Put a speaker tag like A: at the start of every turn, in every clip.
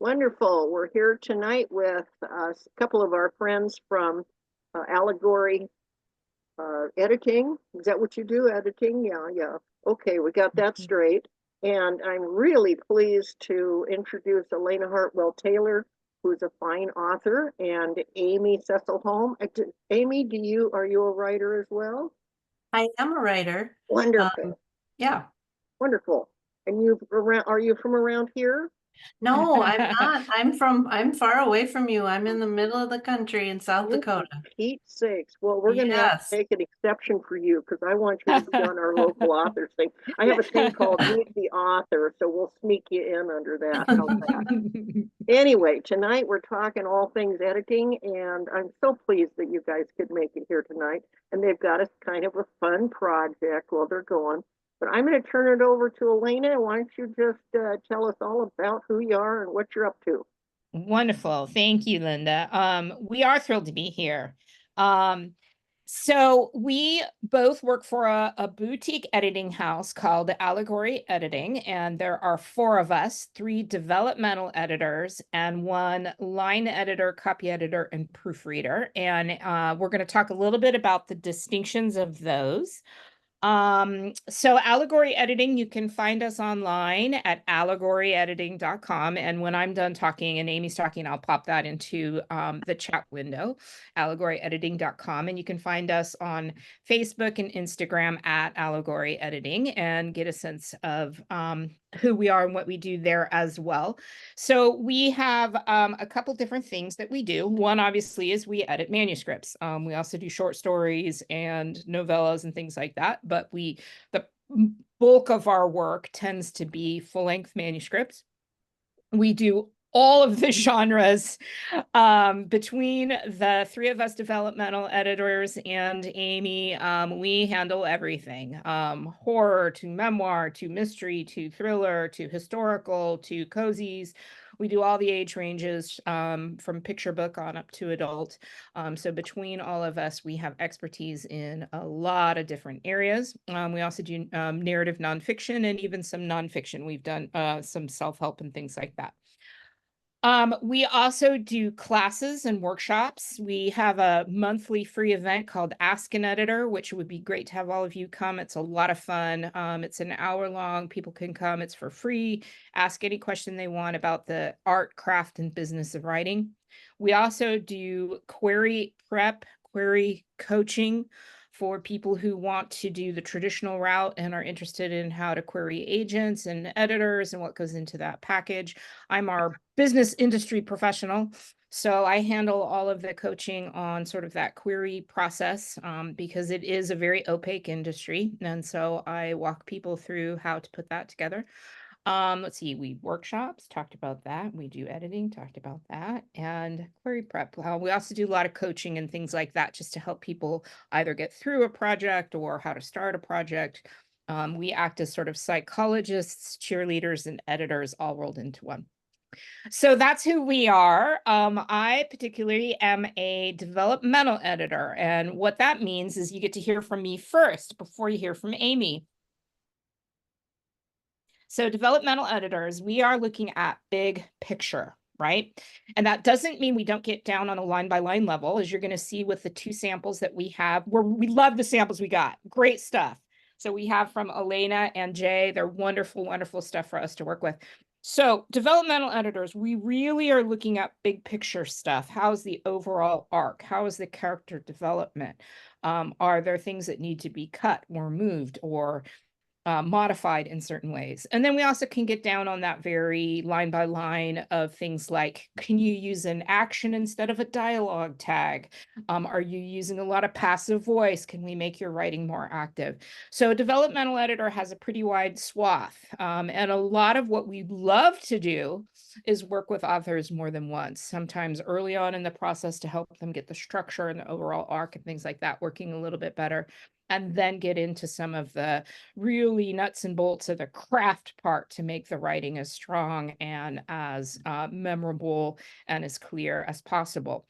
A: Wonderful. We're here tonight with a couple of our friends from Allegory Editing. Is that what you do, editing? Yeah, yeah. Okay, we got that straight. And I'm really pleased to introduce Elena Hartwell Taylor, who's a fine author, and Amy Cecil Holm. Amy, are you a writer as well?
B: I am a writer.
A: Wonderful,
B: Yeah.
A: wonderful. And are you from around here?
B: No, I'm not. I'm far away from you. I'm in the middle of the country in South
A: Oh, for
B: Dakota.
A: Pete's sakes. Well, we're going to have to
B: Yes.
A: make an exception for you because I want you to be on our local authors thing. I have a thing called Meet the Author, so we'll sneak you in under that. How's that? Anyway, tonight we're talking all things editing, and I'm so pleased that you guys could make it here tonight. And they've got us kind of a fun project while they're going. But I'm going to turn it over to Elena. Why don't you just tell us all about who you are and what you're up to?
C: Wonderful. Thank you, Linda. We are thrilled to be here. So we both work for a boutique editing house called Allegory Editing, and there are four of us, three developmental editors and one line editor, copy editor, and proofreader. And we're going to talk a little bit about the distinctions of those. So Allegory Editing, you can find us online at allegoryediting.com. And when I'm done talking and Amy's talking, I'll pop that into the chat window, allegoryediting.com. And you can find us on Facebook and Instagram at Allegory Editing and get a sense of who we are and what we do there as well. So we have a couple different things that we do. One, obviously, is we edit manuscripts. We also do short stories and novellas and things like that. But the bulk of our work tends to be full-length manuscripts. We do all of the genres between the three of us developmental editors and Amy. We handle everything, horror to memoir to mystery to thriller to historical to cozies. We do all the age ranges from picture book on up to adult. So between all of us, we have expertise in a lot of different areas. We also do narrative nonfiction and even some nonfiction. We've done some self-help and things like that. We also do classes and workshops. We have a monthly free event called Ask an Editor, which would be great to have all of you come. It's a lot of fun. It's an hour long. People can come. It's for free. Ask any question they want about the art, craft, and business of writing. We also do query prep, query coaching for people who want to do the traditional route and are interested in how to query agents and editors and what goes into that package. I'm our business industry professional, so I handle all of the coaching on sort of that query process because it is a very opaque industry. And so I walk people through how to put that together. Let's see, we workshops, talked about that. We do editing, talked about that, and query prep. We also do a lot of coaching and things like that just to help people either get through a project or how to start a project. We act as sort of psychologists, cheerleaders, and editors all rolled into one. So that's who we are. I particularly am a developmental editor. And what that means is you get to hear from me first before you hear from Amy. So developmental editors, we are looking at big picture, right? And that doesn't mean we don't get down on a line by line level, as you're going to see with the two samples that we have, where we love the samples we got. Great stuff. So we have from Elena and Jay, they're wonderful, wonderful stuff for us to work with. So developmental editors, we really are looking at big picture stuff. How's the overall arc? How is the character development? Are there things that need to be cut or moved or modified in certain ways? And then we also can get down on that very line by line of things like, can you use an action instead of a dialogue tag? Are you using a lot of passive voice? Can we make your writing more active? So a developmental editor has a pretty wide swath. And a lot of what we love to do is work with authors more than once, sometimes early on in the process to help them get the structure and the overall arc and things like that working a little bit better, and then get into some of the really nuts and bolts of the craft part to make the writing as strong and as memorable and as clear as possible.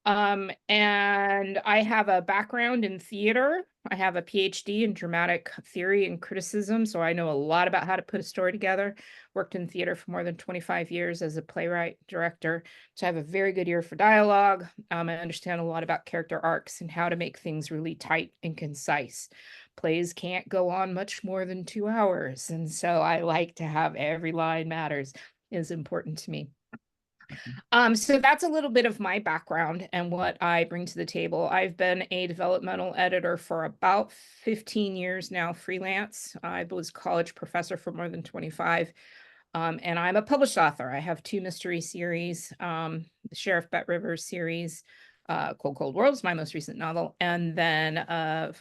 C: And I have a background in theater. I have a PhD in dramatic theory and criticism, so I know a lot about how to put a story together. Worked in theater for more than 25 years as a playwright director, so I have a very good ear for dialogue. I understand a lot about character arcs and how to make things really tight and concise. Plays can't go on much more than 2 hours, and so I like to have every line matters, is important to me. So that's a little bit of my background and what I bring to the table. I've been a developmental editor for about 15 years now, freelance. I was college professor for more than 25. And I'm a published author. I have 2 mystery series, the Sheriff Bet Rivers series, Cold World is my most recent novel, and then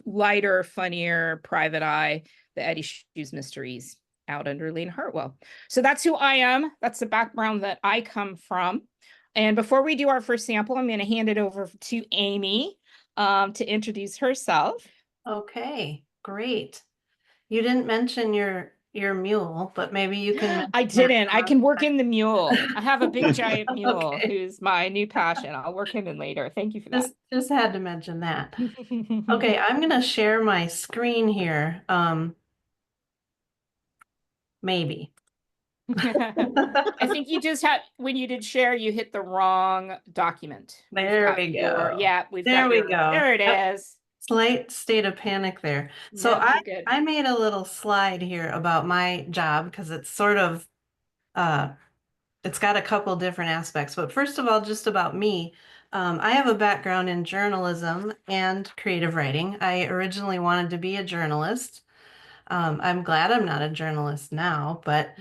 C: lighter, funnier, Private Eye, the Eddie Shoes mysteries out under Elena Hartwell. So that's who I am. That's the background that I come from. And before we do our first sample, I'm going to hand it over to Amy to introduce herself.
B: Okay, great. You didn't mention your mule, but maybe you can.
C: I didn't. I can work in the mule. I have a big giant mule
B: Okay.
C: who's my new passion. I'll work him in later. Thank you for that.
B: Just had to mention that. Okay, I'm gonna share my screen here. Maybe.
C: I think you just had, when you did share, you hit the wrong document.
B: There we go.
C: Yeah,
B: There we go.
C: There it is.
B: Slight state of panic there. So
C: No, you're good.
B: I made a little slide here about my job because it's sort of it's got a couple different aspects. But first of all, just about me. I have a background in journalism and creative writing. I originally wanted to be a journalist. I'm glad I'm not a journalist now, but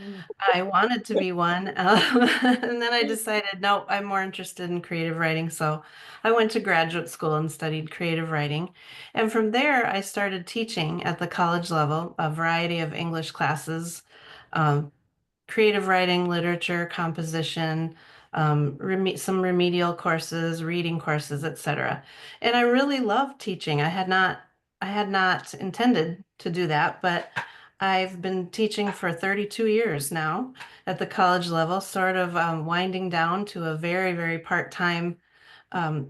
B: I wanted to be one. And then I decided, no, I'm more interested in creative writing. So I went to graduate school and studied creative writing. And from there, I started teaching at the college level, a variety of English classes, um, creative writing, literature, composition, some remedial courses, reading courses, etc. And I really loved teaching. I had not intended to do that, but I've been teaching for 32 years now at the college level, sort of winding down to a very, very part-time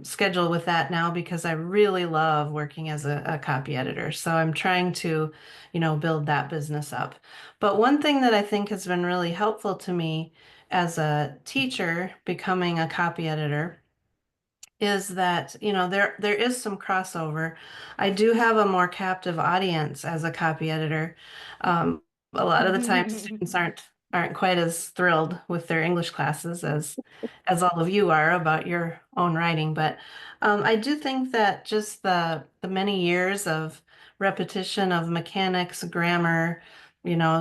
B: schedule with that now because I really love working as a copy editor. So I'm trying to, build that business up. But one thing that I think has been really helpful to me as a teacher becoming a copy editor is that, there is some crossover. I do have a more captive audience as a copy editor. A lot of the time students aren't quite as thrilled with their English classes as all of you are about your own writing. But I do think that just the many years of repetition of mechanics, grammar,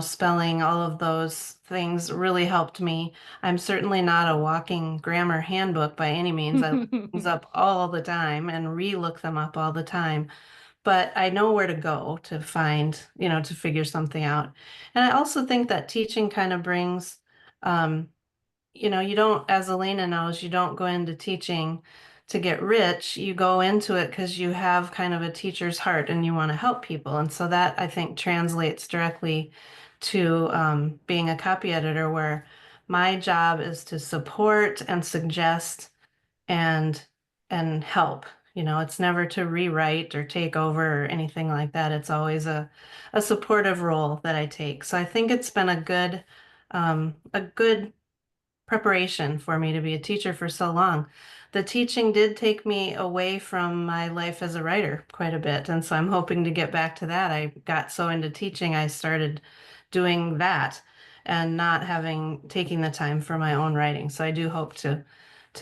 B: spelling, all of those things really helped me. I'm certainly not a walking grammar handbook by any means. I look things up all the time and re-look them up all the time. But I know where to go to find, to figure something out. And I also think that teaching kind of brings, you don't, as Elena knows, you don't go into teaching to get rich. You go into it because you have kind of a teacher's heart and you want to help people. And so that I think translates directly to being a copy editor, where my job is to support and suggest and help. It's never to rewrite or take over or anything like that. It's always a supportive role that I take. So I think it's been a good preparation for me to be a teacher for so long. The teaching did take me away from my life as a writer quite a bit. And so I'm hoping to get back to that. I got so into teaching, I started doing that and not taking the time for my own writing. So I do hope to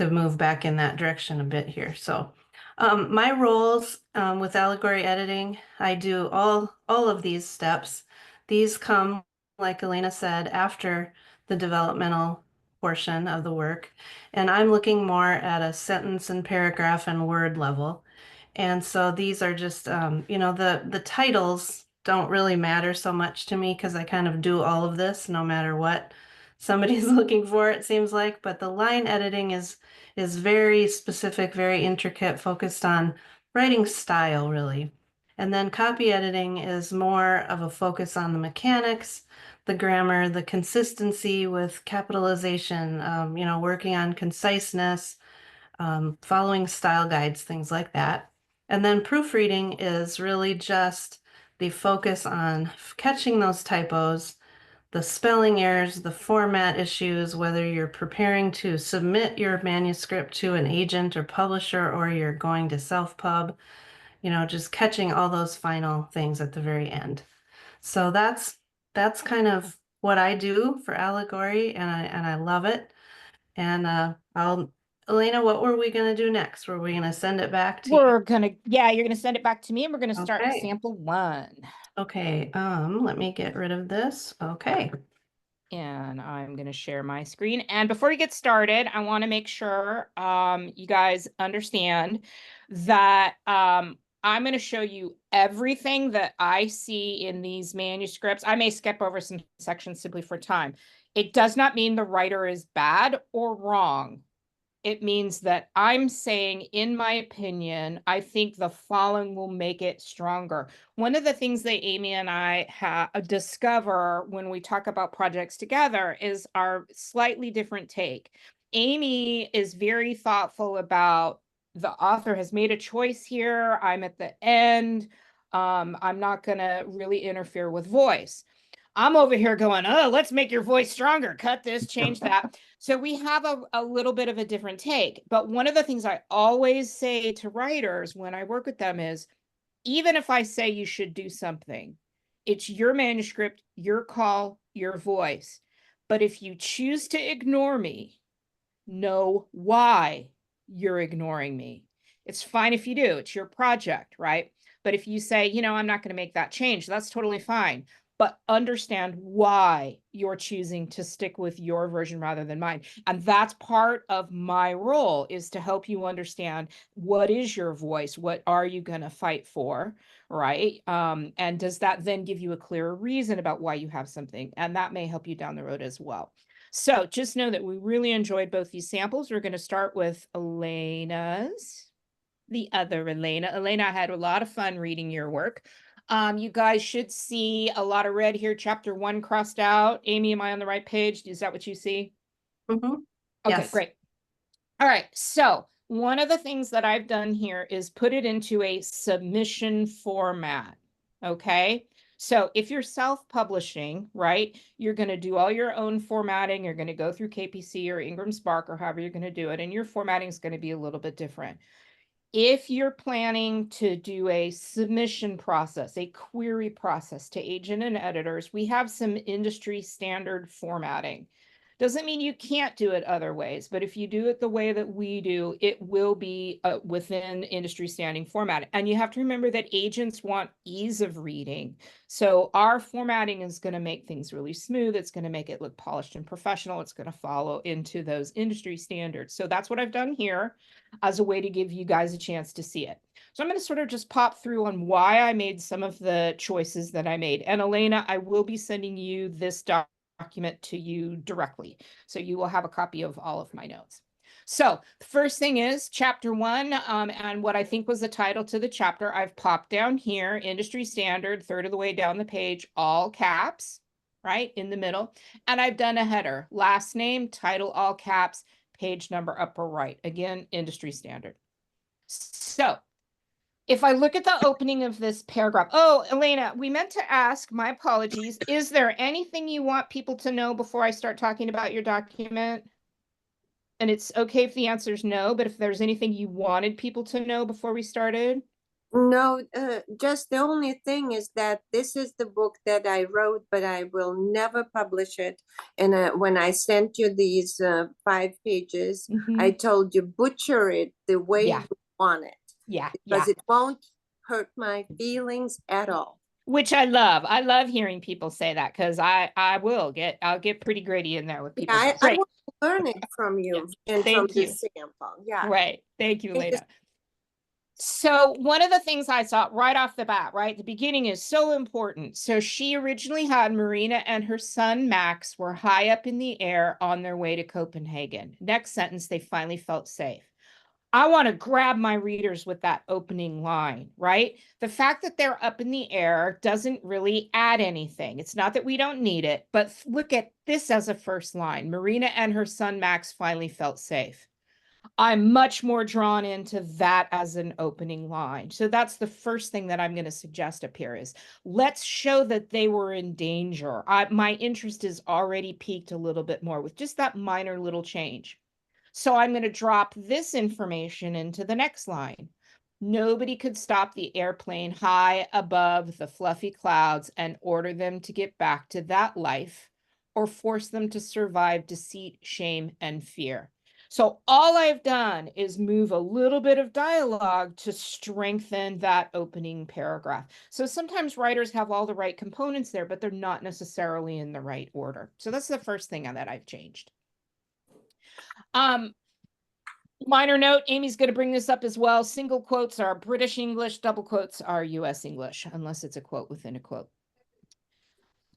B: move back in that direction a bit here. So my roles with allegory editing, I do all of these steps. These come, like Elena said, after the developmental portion of the work. And I'm looking more at a sentence and paragraph and word level. And so these are just, the titles don't really matter so much to me because I kind of do all of this no matter what somebody's looking for, it seems like. But the line editing is very specific, very intricate, focused on writing style, really. And then copy editing is more of a focus on the mechanics, the grammar, the consistency with capitalization, working on conciseness, following style guides, things like that. And then proofreading is really just the focus on catching those typos, the spelling errors, the format issues, whether you're preparing to submit your manuscript to an agent or publisher or you're going to self-pub, just catching all those final things at the very end. So that's kind of what I do for Allegory, and I love it. And Elena, what were we gonna do next? Were we gonna send it back to you?
C: You're gonna send it back to me, and we're gonna start
B: Okay.
C: sample 1.
B: Okay, let me get rid of this. Okay.
C: And I'm going to share my screen. And before we get started, I want to make sure you guys understand that I'm going to show you everything that I see in these manuscripts. I may skip over some sections simply for time. It does not mean the writer is bad or wrong. It means that I'm saying, in my opinion, I think the following will make it stronger. One of the things that Amy and I discover when we talk about projects together is our slightly different take. Amy is very thoughtful about the author has made a choice here. I'm at the end. I'm not going to really interfere with voice. I'm over here going, oh, let's make your voice stronger. Cut this, change that. So we have a little bit of a different take. But one of the things I always say to writers when I work with them is, even if I say you should do something, it's your manuscript, your call, your voice. But if you choose to ignore me, know why you're ignoring me. It's fine if you do, it's your project, right? But if you say, I'm not going to make that change, that's totally fine. But understand why you're choosing to stick with your version rather than mine. And that's part of my role, is to help you understand what is your voice? What are you going to fight for? Right. And does that then give you a clearer reason about why you have something? And that may help you down the road as well. So just know that we really enjoyed both these samples. We're going to start with Elena's, the other Elena. Elena, I had a lot of fun reading your work. You guys should see a lot of red here. Chapter 1 crossed out. Amy, am I on the right page? Is that what you see?
B: Mm-hmm.
C: Okay,
B: Yes.
C: great. All right. So one of the things that I've done here is put it into a submission format. Okay. So if you're self-publishing, right, you're going to do all your own formatting. You're going to go through KPC or Ingram Spark or however you're going to do it. And your formatting is going to be a little bit different. If you're planning to do a submission process, a query process to agent and editors, we have some industry standard formatting. Doesn't mean you can't do it other ways, but if you do it the way that we do, it will be within industry standing format. And you have to remember that agents want ease of reading. So our formatting is going to make things really smooth. It's going to make it look polished and professional. It's going to follow into those industry standards. So that's what I've done here as a way to give you guys a chance to see it. So I'm going to sort of just pop through on why I made some of the choices that I made. And Elena, I will be sending you this document to you directly. So you will have a copy of all of my notes. So the first thing is chapter 1, and what I think was the title to the chapter, I've popped down here, industry standard, third of the way down the page, all caps, right, in the middle. And I've done a header, last name, title, all caps, page number, upper right. Again, industry standard. So if I look at the opening of this paragraph, oh, Elena, we meant to ask, my apologies, is there anything you want people to know before I start talking about your document? And it's okay if the answer is no, but if there's anything you wanted people to know before we started?
D: No, just the only thing is that this is the book that I wrote, but I will never publish it. And when I sent you these 5 pages, I told you butcher it the way
C: Yeah.
D: you want it.
C: Yeah.
D: Because it won't hurt my feelings at all.
C: Which I love. I love hearing people say that, because I'll get pretty gritty in there with people.
D: Yeah, I want to learn it from you and from
C: Thank you.
D: the sample. Yeah.
C: Right. Thank you, Elena. So one of the things I saw right off the bat, right, the beginning is so important. So she originally had Marina and her son Max were high up in the air on their way to Copenhagen. Next sentence, they finally felt safe. I want to grab my readers with that opening line, right? The fact that they're up in the air doesn't really add anything. It's not that we don't need it, but look at this as a first line. Marina and her son Max finally felt safe. I'm much more drawn into that as an opening line. So that's the first thing that I'm going to suggest up here is let's show that they were in danger. My interest is already peaked a little bit more with just that minor little change. So I'm going to drop this information into the next line. Nobody could stop the airplane high above the fluffy clouds and order them to get back to that life or force them to survive deceit, shame, and fear. So all I've done is move a little bit of dialogue to strengthen that opening paragraph. So sometimes writers have all the right components there, but they're not necessarily in the right order. So that's the first thing that I've changed. Minor note, Amy's going to bring this up as well. Single quotes are British English, double quotes are US English, unless it's a quote within a quote.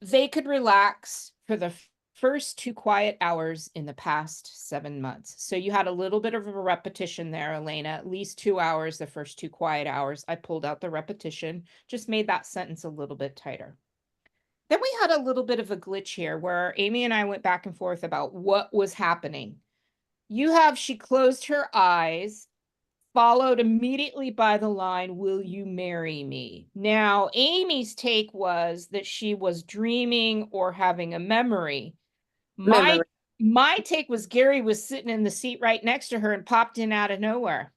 C: They could relax for the first 2 quiet hours in the past 7 months. So you had a little bit of a repetition there, Elena, at least 2 hours, the first 2 quiet hours. I pulled out the repetition, just made that sentence a little bit tighter. Then we had a little bit of a glitch here where Amy and I went back and forth about what was happening. You have, she closed her eyes, followed immediately by the line, will you marry me? Now, Amy's take was that she was dreaming or having a memory. My take was Gary was sitting in the seat right next to her and popped in out of nowhere.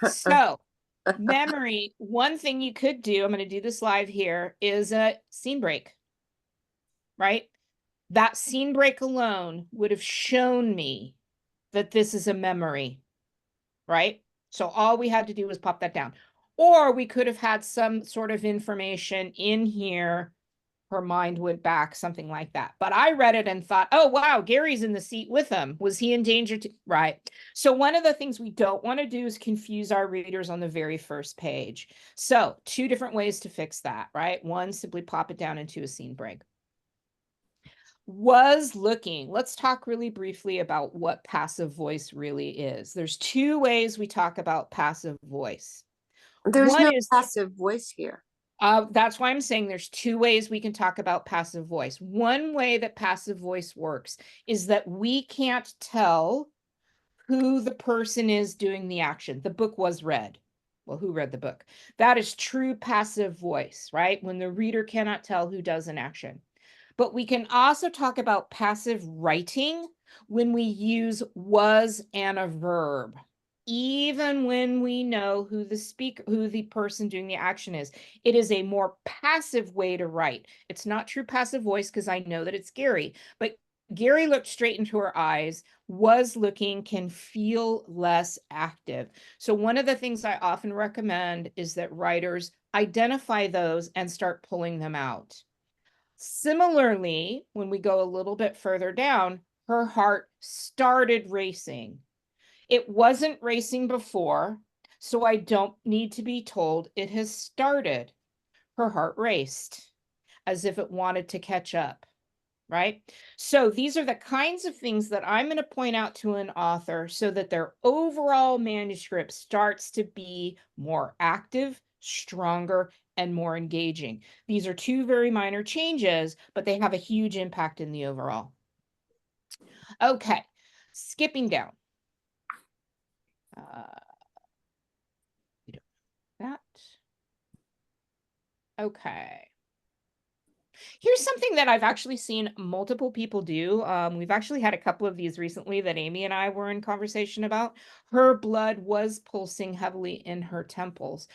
C: So, memory, one thing you could do, I'm going to do this live here, is a scene break, right? That scene break alone would have shown me that this is a memory, right? So all we had to do was pop that down. Or we could have had some sort of information in here. Her mind went back, something like that. But I read it and thought, oh, wow, Gary's in the seat with him. Was he in danger? Right. So one of the things we don't want to do is confuse our readers on the very first page. So 2 different ways to fix that, right? One, simply pop it down into a scene break. Was looking. Let's talk really briefly about what passive voice really is. There's 2 ways we talk about passive voice.
D: There's
C: One
D: no
C: is
D: passive voice here.
C: that's why I'm saying there's 2 ways we can talk about passive voice. One way that passive voice works is that we can't tell who the person is doing the action. The book was read. Well, who read the book? That is true passive voice, right? When the reader cannot tell who does an action. But we can also talk about passive writing when we use was and a verb, even when we know who the person doing the action is. It is a more passive way to write. It's not true passive voice because I know that it's Gary, but Gary looked straight into her eyes, was looking, can feel less active. So one of the things I often recommend is that writers identify those and start pulling them out. Similarly, when we go a little bit further down, her heart started racing. It wasn't racing before, so I don't need to be told it has started. Her heart raced as if it wanted to catch up, right? So these are the kinds of things that I'm going to point out to an author so that their overall manuscript starts to be more active, stronger, and more engaging. These are 2 very minor changes, but they have a huge impact in the overall. Okay, skipping down. That. Okay. Here's something that I've actually seen multiple people do. We've actually had a couple of these recently that Amy and I were in conversation about. Her blood was pulsing heavily in her temples.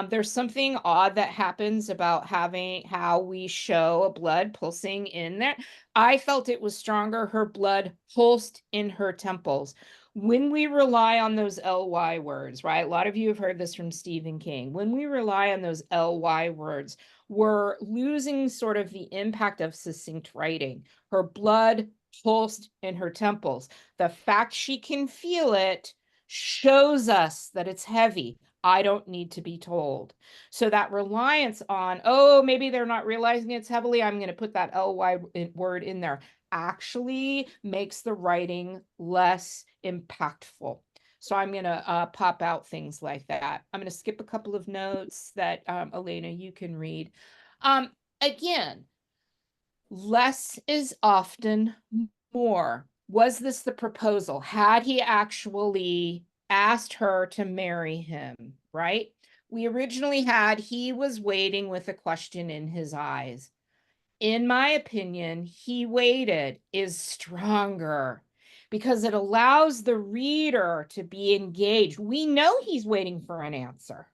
C: There's something odd that happens about how we show a blood pulsing in there. I felt it was stronger. Her blood pulsed in her temples. When we rely on those LY words, right? A lot of you have heard this from Stephen King. When we rely on those LY words, we're losing sort of the impact of succinct writing. Her blood pulsed in her temples. The fact she can feel it shows us that it's heavy. I don't need to be told. So that reliance on, oh, maybe they're not realizing it's heavily, I'm going to put that LY word in there, actually makes the writing less impactful. So I'm going to pop out things like that. I'm going to skip a couple of notes that, Elena, you can read. Again, less is often more. Was this the proposal? Had he actually asked her to marry him, right? We originally had, he was waiting with a question in his eyes. In my opinion, he waited is stronger because it allows the reader to be engaged. We know he's waiting for an answer,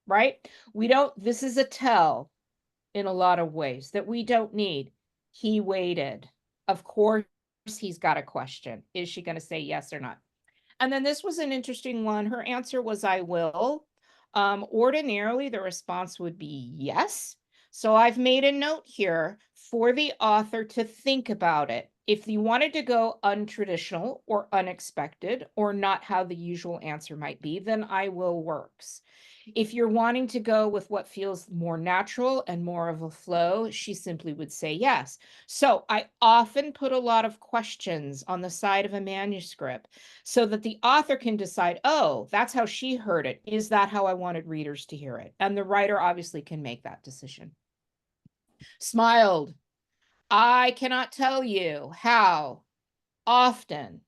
C: right? This is a tell in a lot of ways that we don't need. He waited. Of course, he's got a question. Is she going to say yes or not? And then this was an interesting one. Her answer was, I will. Ordinarily, the response would be yes. So I've made a note here for the author to think about it. If you wanted to go untraditional or unexpected or not how the usual answer might be, then I will works. If you're wanting to go with what feels more natural and more of a flow, she simply would say yes. So I often put a lot of questions on the side of a manuscript so that the author can decide, oh, that's how she heard it. Is that how I wanted readers to hear it? And the writer obviously can make that decision. Smiled. I cannot tell you how often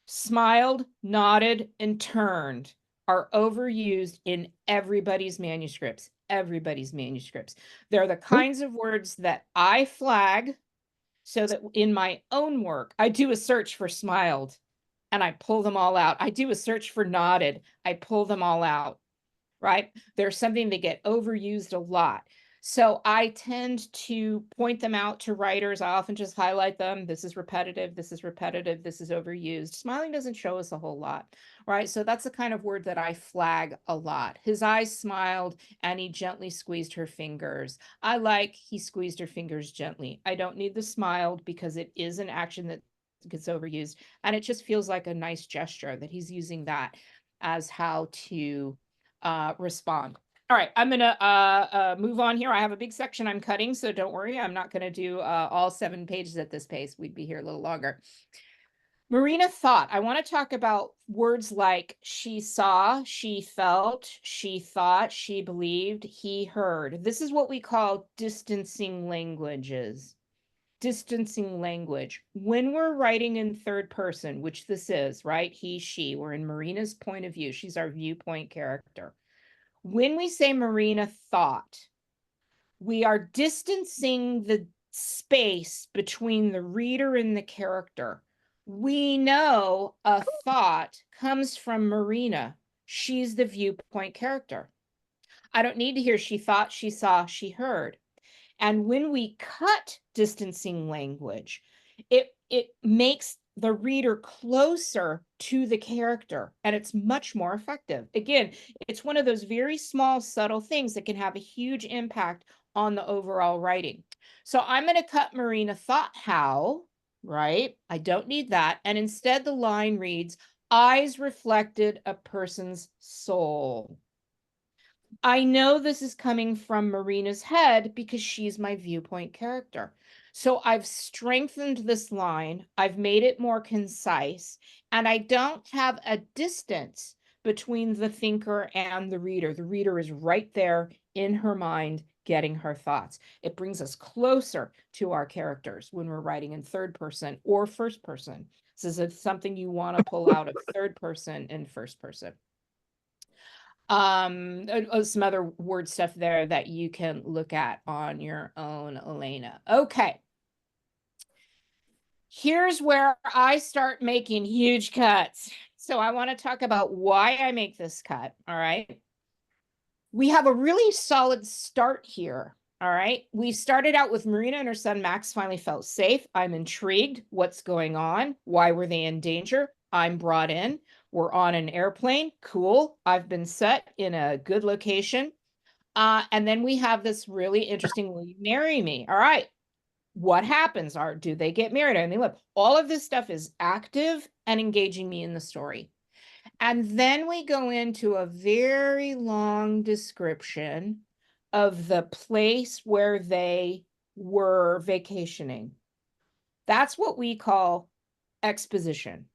C: smiled, nodded, and turned are overused in everybody's manuscripts. Everybody's manuscripts. They're the kinds of words that I flag so that in my own work, I do a search for smiled and I pull them all out. I do a search for nodded. I pull them all out, right? There's something that get overused a lot. So I tend to point them out to writers. I often just highlight them. This is repetitive. This is repetitive. This is overused. Smiling doesn't show us a whole lot, right? So that's the kind of word that I flag a lot. His eyes smiled and he gently squeezed her fingers. I like he squeezed her fingers gently. I don't need the smiled because it is an action that gets overused. And it just feels like a nice gesture that he's using that as how to respond. All right, I'm going to move on here. I have a big section I'm cutting, so don't worry. I'm not going to do all 7 pages at this pace. We'd be here a little longer. Marina thought. I want to talk about words like she saw, she felt, she thought, she believed, he heard. This is what we call distancing languages. Distancing language. When we're writing in third person, which this is, right? He, she, we're in Marina's point of view. She's our viewpoint character. When we say Marina thought, we are distancing the space between the reader and the character. We know a thought comes from Marina. She's the viewpoint character. I don't need to hear she thought, she saw, she heard. And when we cut distancing language, it makes the reader closer to the character, and it's much more effective. Again, it's one of those very small, subtle things that can have a huge impact on the overall writing. So I'm going to cut Marina thought how, right? I don't need that. And instead the line reads, eyes reflected a person's soul. I know this is coming from Marina's head because she's my viewpoint character. So I've strengthened this line. I've made it more concise, and I don't have a distance between the thinker and the reader. The reader is right there in her mind getting her thoughts. It brings us closer to our characters when we're writing in third person or first person. This is something you want to pull out of third person and first person. Some other word stuff there that you can look at on your own, Elena. Okay. Here's where I start making huge cuts. So I want to talk about why I make this cut. All right. We have a really solid start here. All right. We started out with Marina and her son Max finally felt safe. I'm intrigued. What's going on? Why were they in danger? I'm brought in. We're on an airplane. Cool. I've been set in a good location. And then we have this really interesting, will you marry me? All right. What happens? Do they get married? And they live. All of this stuff is active and engaging me in the story. And then we go into a very long description of the place where they were vacationing. That's what we call exposition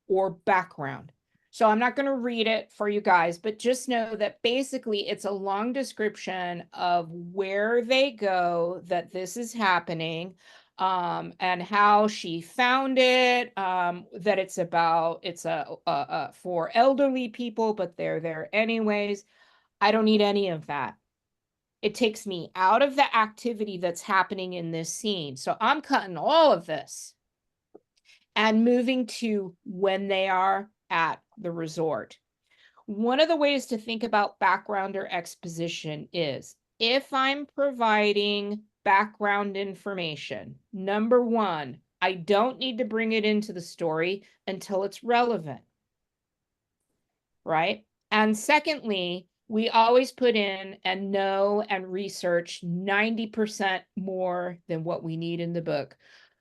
C: or background. So I'm not going to read it for you guys, but just know that basically it's a long description of where they go, that this is happening. and how she found it, that it's for elderly people, but they're there anyways. I don't need any of that. It takes me out of the activity that's happening in this scene. So I'm cutting all of this and moving to when they are at the resort. One of the ways to think about background or exposition is if I'm providing background information, number one, I don't need to bring it into the story until it's relevant, right? And secondly, we always put in and know and research 90% more than what we need in the book.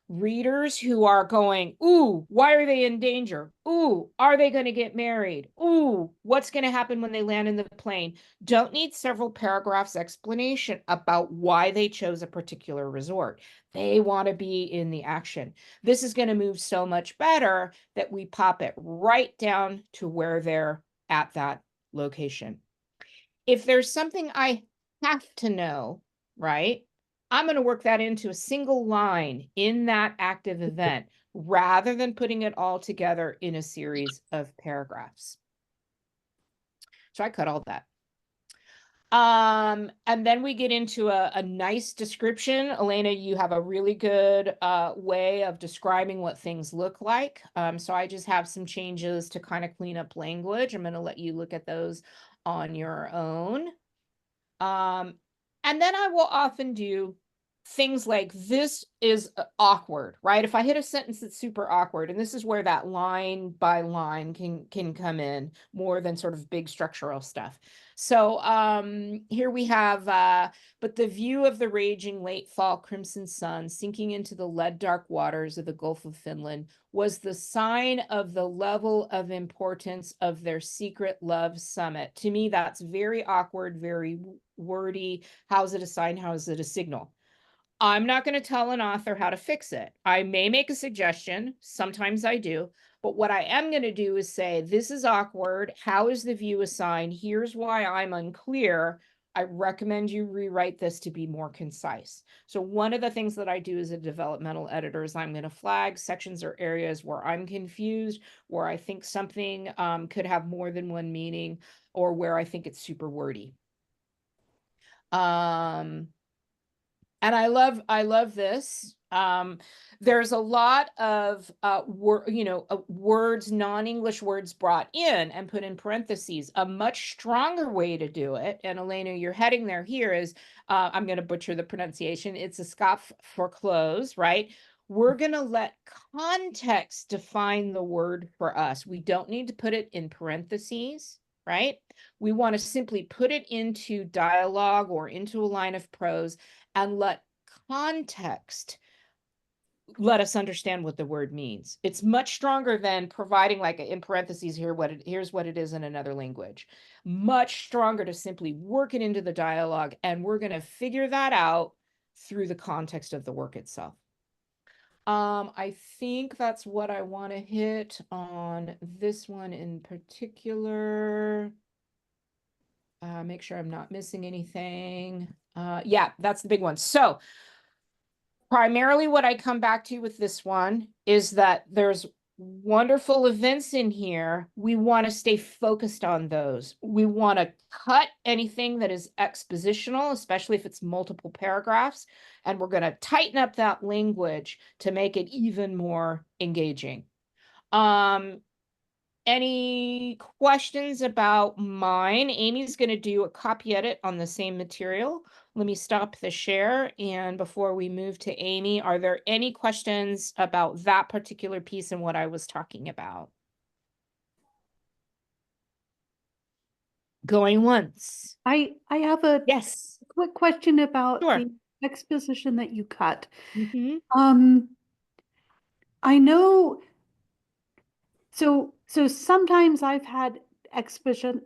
C: Readers who are going, ooh, why are they in danger? Ooh, are they going to get married? Ooh, what's going to happen when they land in the plane? Don't need several paragraphs explanation about why they chose a particular resort. They want to be in the action. This is going to move so much better that we pop it right down to where they're at that location. If there's something I have to know, right? I'm going to work that into a single line in that active event rather than putting it all together in a series of paragraphs. So I cut all that. And then we get into a nice description. Elena, you have a really good way of describing what things look like. So I just have some changes to kind of clean up language. I'm going to let you look at those on your own. And then I will often do things like this is awkward, right? If I hit a sentence that's super awkward, and this is where that line by line can come in more than sort of big structural stuff. So here we have, but the view of the raging late fall crimson sun sinking into the lead dark waters of the Gulf of Finland was the sign of the level of importance of their secret love summit. To me, that's very awkward, very wordy. How's it a sign? How is it a signal? I'm not going to tell an author how to fix it. I may make a suggestion. Sometimes I do. But what I am going to do is say, this is awkward. How is the view assigned? Here's why I'm unclear. I recommend you rewrite this to be more concise. So one of the things that I do as a developmental editor is I'm going to flag sections or areas where I'm confused, where I think something could have more than one meaning, or where I think it's super wordy. And I love this. There's a lot of words, non-English words brought in and put in parentheses. A much stronger way to do it, and Elena, you're heading there here, is I'm going to butcher the pronunciation. It's a scoff for clothes, right? We're going to let context define the word for us. We don't need to put it in parentheses, right? We want to simply put it into dialogue or into a line of prose and let context let us understand what the word means. It's much stronger than providing, like in parentheses here, here's what it is in another language. Much stronger to simply work it into the dialogue, and we're going to figure that out through the context of the work itself. I think that's what I want to hit on this one in particular. Make sure I'm not missing anything. Yeah, that's the big one. So primarily what I come back to with this one is that there's wonderful events in here. We want to stay focused on those. We want to cut anything that is expositional, especially if it's multiple paragraphs, and we're going to tighten up that language to make it even more engaging. Any questions about mine? Amy's going to do a copy edit on the same material. Let me stop the share. And before we move to Amy, are there any questions about that particular piece and what I was talking about? Going once.
E: I have a
C: Yes.
E: quick question about
C: Sure.
E: the exposition that you cut.
C: Mm-hmm.
E: I know, so sometimes I've had exposition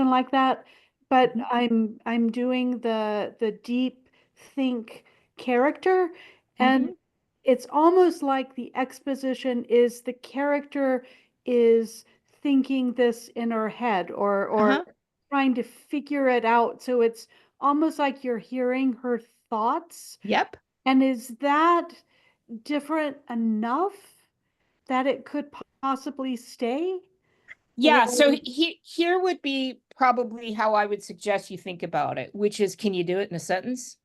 E: like that, but I'm doing the deep think character, and it's almost like the exposition is the character is thinking this in her head or trying to figure it out. So it's almost like you're hearing her thoughts.
C: Yep.
E: And is that different enough that it could possibly stay?
C: Yeah, so
E: Or-
C: here would be probably how I would suggest you think about it, which is, can you do it in a sentence?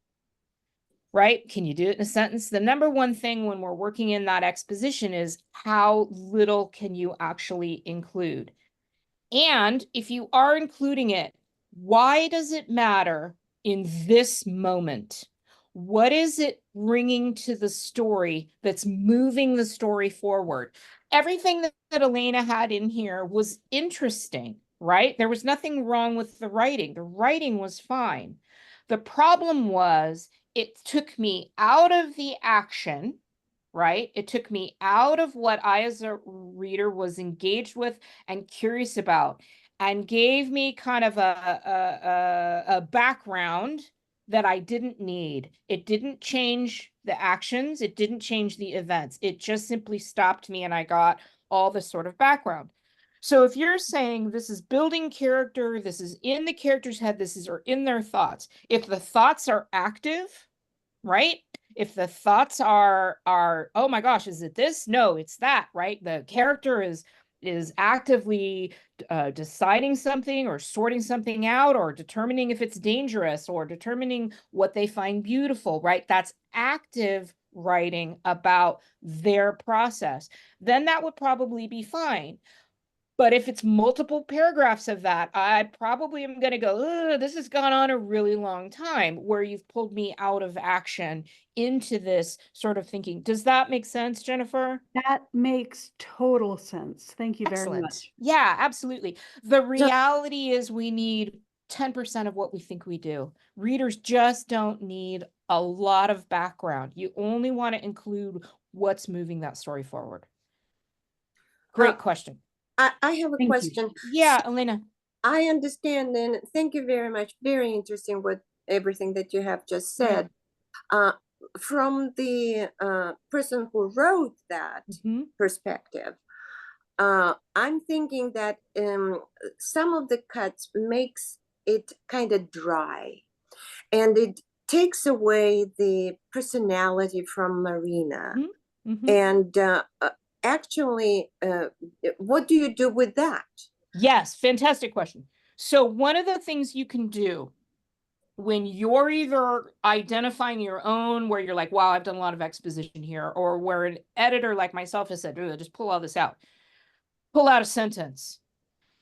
C: Right? Can you do it in a sentence? The number one thing when we're working in that exposition is how little can you actually include? And if you are including it, why does it matter in this moment? What is it bringing to the story that's moving the story forward? Everything that Elena had in here was interesting, right? There was nothing wrong with the writing. The writing was fine. The problem was it took me out of the action, right? It took me out of what I, as a reader, was engaged with and curious about, and gave me kind of a background that I didn't need. It didn't change the actions. It didn't change the events. It just simply stopped me and I got all this sort of background. So if you're saying this is building character, this is in the character's head, this is or in their thoughts, if the thoughts are active, right? If the thoughts are oh my gosh, is it this? No, it's that, right? The character is actively deciding something or sorting something out or determining if it's dangerous or determining what they find beautiful, right? That's active writing about their process. Then that would probably be fine. But if it's multiple paragraphs of that, I probably am going to go, this has gone on a really long time, where you've pulled me out of action into this sort of thinking. Does that make sense, Jennifer?
E: That makes total sense. Thank you very
C: Excellent.
E: much.
C: Yeah, absolutely. The reality is we need 10% of what we think we do. Readers just don't need a lot of background. You only want to include what's moving that story forward. Great question.
D: I have a
E: Thank you.
D: question.
C: Yeah, Elena.
D: I understand, and thank you very much. Very interesting with everything that you have just said. From the person who wrote that perspective, I'm thinking that some of the cuts makes it kind of dry, and it takes away the personality from Marina. And actually, what do you do with that?
C: Yes, fantastic question. So one of the things you can do when you're either identifying your own, where you're like, wow, I've done a lot of exposition here, or where an editor like myself has said, just pull all this out. Pull out a sentence.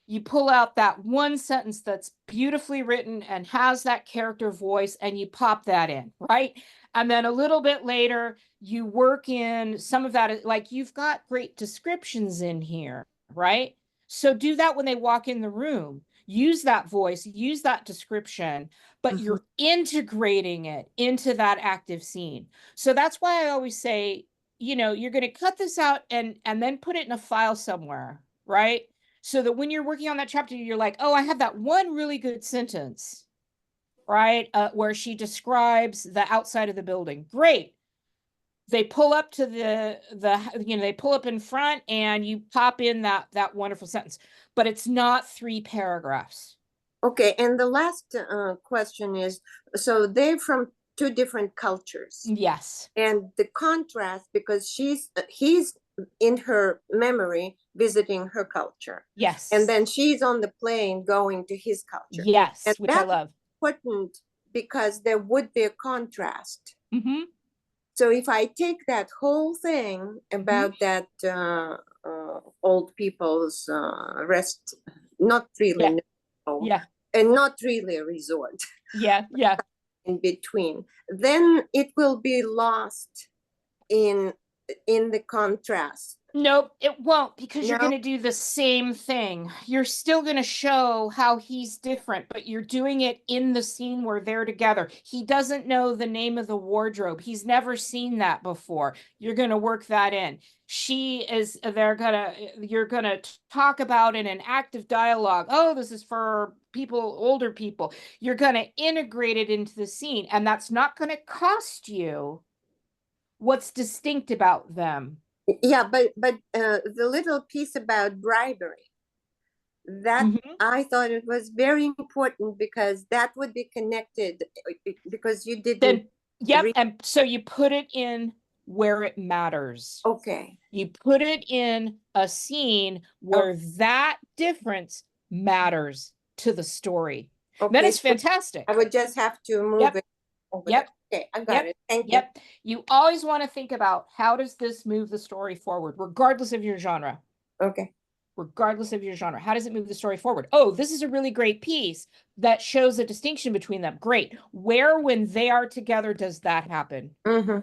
C: You pull out that one sentence that's beautifully written and has that character voice, and you pop that in, right? And then a little bit later, you work in some of that, like you've got great descriptions in here, right? So do that when they walk in the room. Use that voice, use that description, but you're integrating it into that active scene. So that's why I always say, you're going to cut this out and then put it in a file somewhere, right? So that when you're working on that chapter, you're like, oh, I have that one really good sentence, right? Where she describes the outside of the building. Great. They pull up to they pull up in front and you pop in that wonderful sentence, but it's not 3 paragraphs.
D: Okay, and the last question is, so they're from 2 different cultures.
C: Yes.
D: And the contrast, because he's in her memory visiting her culture.
C: Yes.
D: And then she's on the plane going to his culture.
C: Yes,
D: and
C: which I love.
D: Important because there would be a contrast. So if I take that whole thing about that old people's rest, not really home, and not really a resort. In between, then it will be lost in the contrast.
C: Nope, it won't, because you're going to do the same thing. You're still going to show how he's different, but you're doing it in the scene where they're together. He doesn't know the name of the wardrobe. He's never seen that before. You're going to work that in. You're going to talk about in an active dialogue. Oh, this is for older people. You're going to integrate it into the scene, and that's not going to cost you what's distinct about them.
D: Yeah, but the little piece about bribery, that I thought it was very important, because that would be connected, because you didn't
C: Yep,
D: Re-
C: and so you put it in where it matters.
D: Okay,
C: You put it in a scene where that difference matters to the story. Then
D: okay.
C: it's fantastic.
D: I would just have to move
C: Yep.
D: it over
C: Yep.
D: there. Okay, I got
C: Yep.
D: it. Thank you.
C: Yep. You always want to think about how does this move the story forward, regardless of your genre.
D: Okay.
C: Regardless of your genre. How does it move the story forward? Oh, this is a really great piece that shows a distinction between them. Great. Where, when they are together, does that happen?
D: Mm-hmm.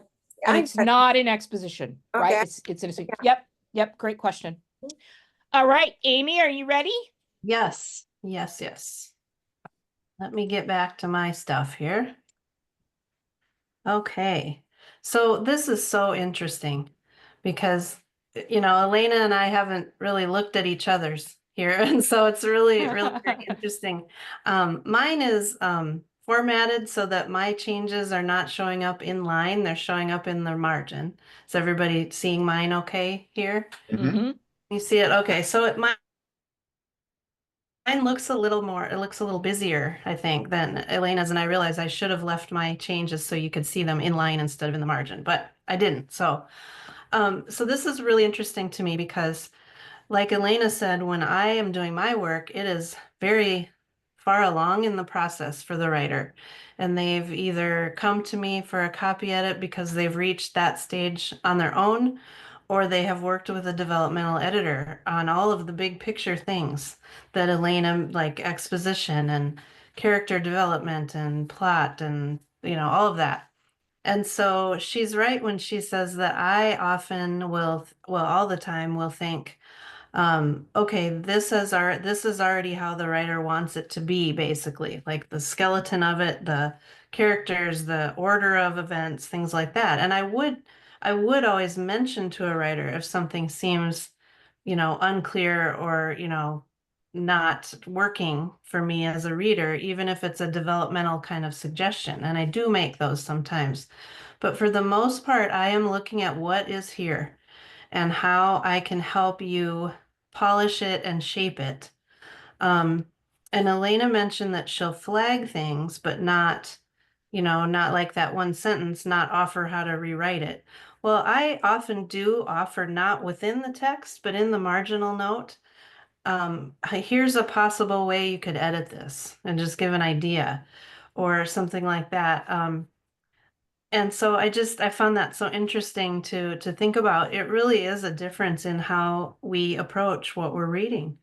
C: And it's not in exposition, right?
D: Okay.
C: It's in a, yep, great question. All right, Amy, are you ready?
B: Yes, yes, yes. Let me get back to my stuff here. Okay, so this is so interesting because, you know, Elena and I haven't really looked at each other's here, and so it's really, really very interesting. Mine is formatted so that my changes are not showing up in line, they're showing up in the margin. Is everybody seeing mine okay here?
C: Mhm.
B: You see it? Okay, so mine looks a little more, it looks a little busier, I think, than Elena's, and I realized I should have left my changes so you could see them in line instead of in the margin, but I didn't. So this is really interesting to me because, like Elena said, when I am doing my work, it is very far along in the process for the writer. And they've either come to me for a copy edit because they've reached that stage on their own, or they have worked with a developmental editor on all of the big picture things that Elena, like exposition and character development and plot and, you know, all of that. And so she's right when she says that I often will, well, all the time will think, okay, this is already how the writer wants it to be, basically, like the skeleton of it, the characters, the order of events, things like that. And I would always mention to a writer if something seems, you know, unclear or, you know, not working for me as a reader, even if it's a developmental kind of suggestion. And I do make those sometimes. But for the most part, I am looking at what is here and how I can help you polish it and shape it. Um, and Elena mentioned that she'll flag things, but not, you know, not like that one sentence, not offer how to rewrite it. Well, I often do offer not within the text, but in the marginal note. Here's a possible way you could edit this and just give an idea or something like that. And so I found that so interesting to think about. It really is a difference in how we approach what we're reading.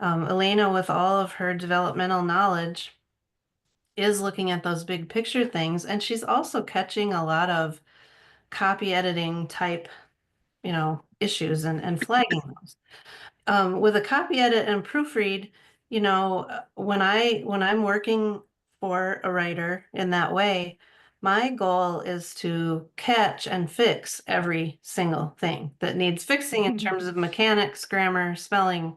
B: Elena, with all of her developmental knowledge, is looking at those big picture things, and she's also catching a lot of copy editing type, you know, issues and flagging those. With a copy edit and proofread, you know, when I'm working for a writer in that way, my goal is to catch and fix every single thing that needs fixing in terms of mechanics, grammar, spelling,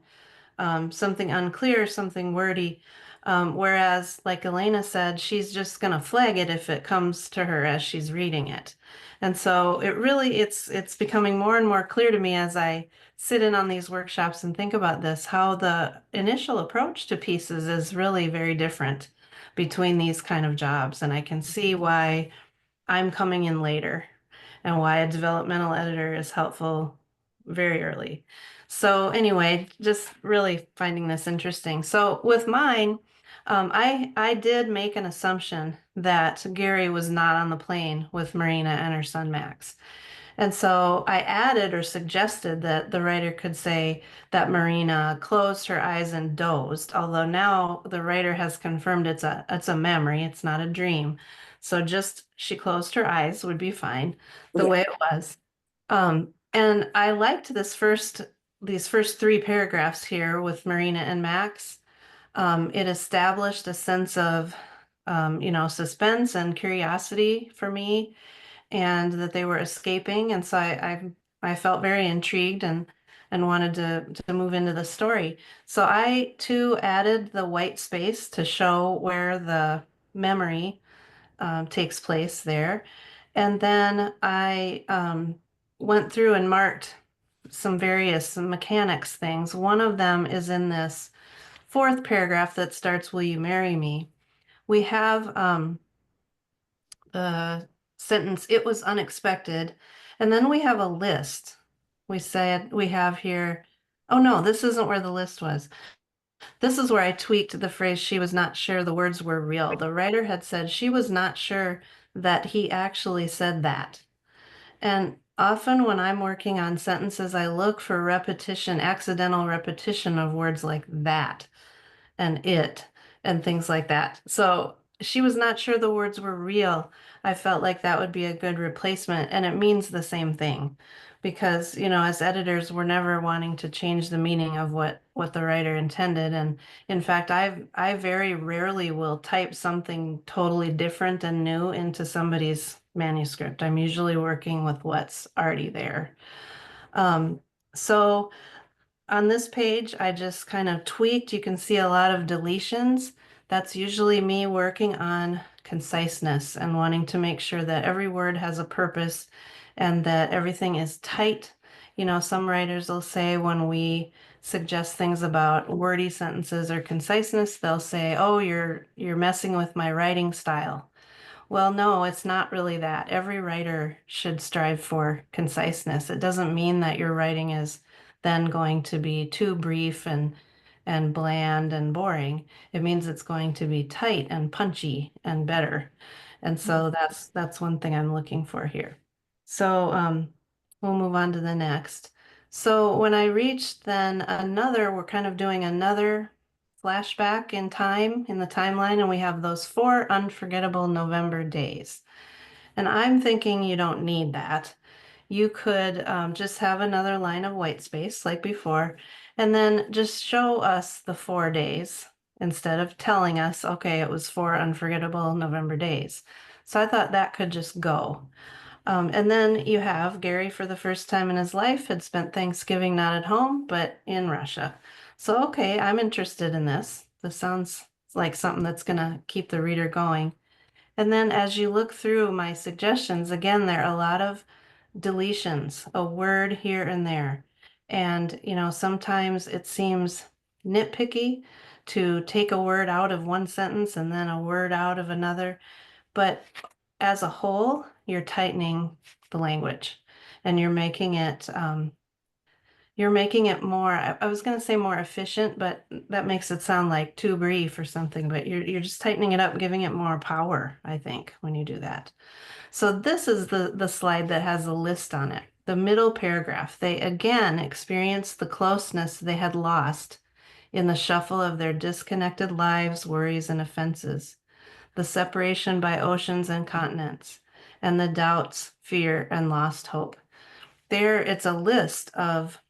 B: something unclear, something wordy. Whereas, like Elena said, she's just going to flag it if it comes to her as she's reading it. And so it really, it's becoming more and more clear to me as I sit in on these workshops and think about this, how the initial approach to pieces is really very different between these kind of jobs. And I can see why I'm coming in later and why a developmental editor is helpful very early. So anyway, just really finding this interesting. So with mine, I did make an assumption that Gary was not on the plane with Marina and her son Max. And so I added or suggested that the writer could say that Marina closed her eyes and dozed, although now the writer has confirmed it's a memory, it's not a dream. So just she closed her eyes would be fine the way it was. And I liked these first three paragraphs here with Marina and Max. It established a sense of you know, suspense and curiosity for me, and that they were escaping. And so I felt very intrigued and wanted to move into the story. So I too added the white space to show where the memory takes place there. And then I went through and marked some various mechanics things. One of them is in this fourth paragraph that starts, "Will you marry me?" We have the sentence, it was unexpected. And then we have a list. We said we have here, oh no, this isn't where the list was. This is where I tweaked the phrase, she was not sure the words were real. The writer had said she was not sure that he actually said that. And often when I'm working on sentences, I look for repetition, accidental repetition of words like that and it and things like that. So she was not sure the words were real. I felt like that would be a good replacement, and it means the same thing because, you know, as editors, we're never wanting to change the meaning of what the writer intended. And in fact, I very rarely will type something totally different and new into somebody's manuscript. I'm usually working with what's already there. So on this page, I just kind of tweaked. You can see a lot of deletions. That's usually me working on conciseness and wanting to make sure that every word has a purpose and that everything is tight. You know, some writers will say when we suggest things about wordy sentences or conciseness, they'll say, "Oh, you're messing with my writing style." Well, no, it's not really that. Every writer should strive for conciseness. It doesn't mean that your writing is then going to be too brief and bland and boring. It means it's going to be tight and punchy and better. And so that's one thing I'm looking for here. So we'll move on to the next. So when I reached then another, we're kind of doing another flashback in time in the timeline, and we have those 4 unforgettable November days. And I'm thinking you don't need that. You could just have another line of white space like before, and then just show us the 4 days instead of telling us, okay, it was 4 unforgettable November days. So I thought that could just go. And then you have Gary, for the first time in his life, had spent Thanksgiving not at home, but in Russia. So, okay, I'm interested in this. This sounds like something that's going to keep the reader going. And then as you look through my suggestions, again, there are a lot of deletions, a word here and there. And, you know, sometimes it seems nitpicky to take a word out of one sentence and then a word out of another. But as a whole, you're tightening the language and you're making it more, I was going to say more efficient, but that makes it sound like too brief or something, but you're just tightening it up, giving it more power, I think, when you do that. So this is the slide that has a list on it. The middle paragraph, they again experienced the closeness they had lost in the shuffle of their disconnected lives, worries, and offenses, the separation by oceans and continents, and the doubts, fear, and lost hope. There, it's a list of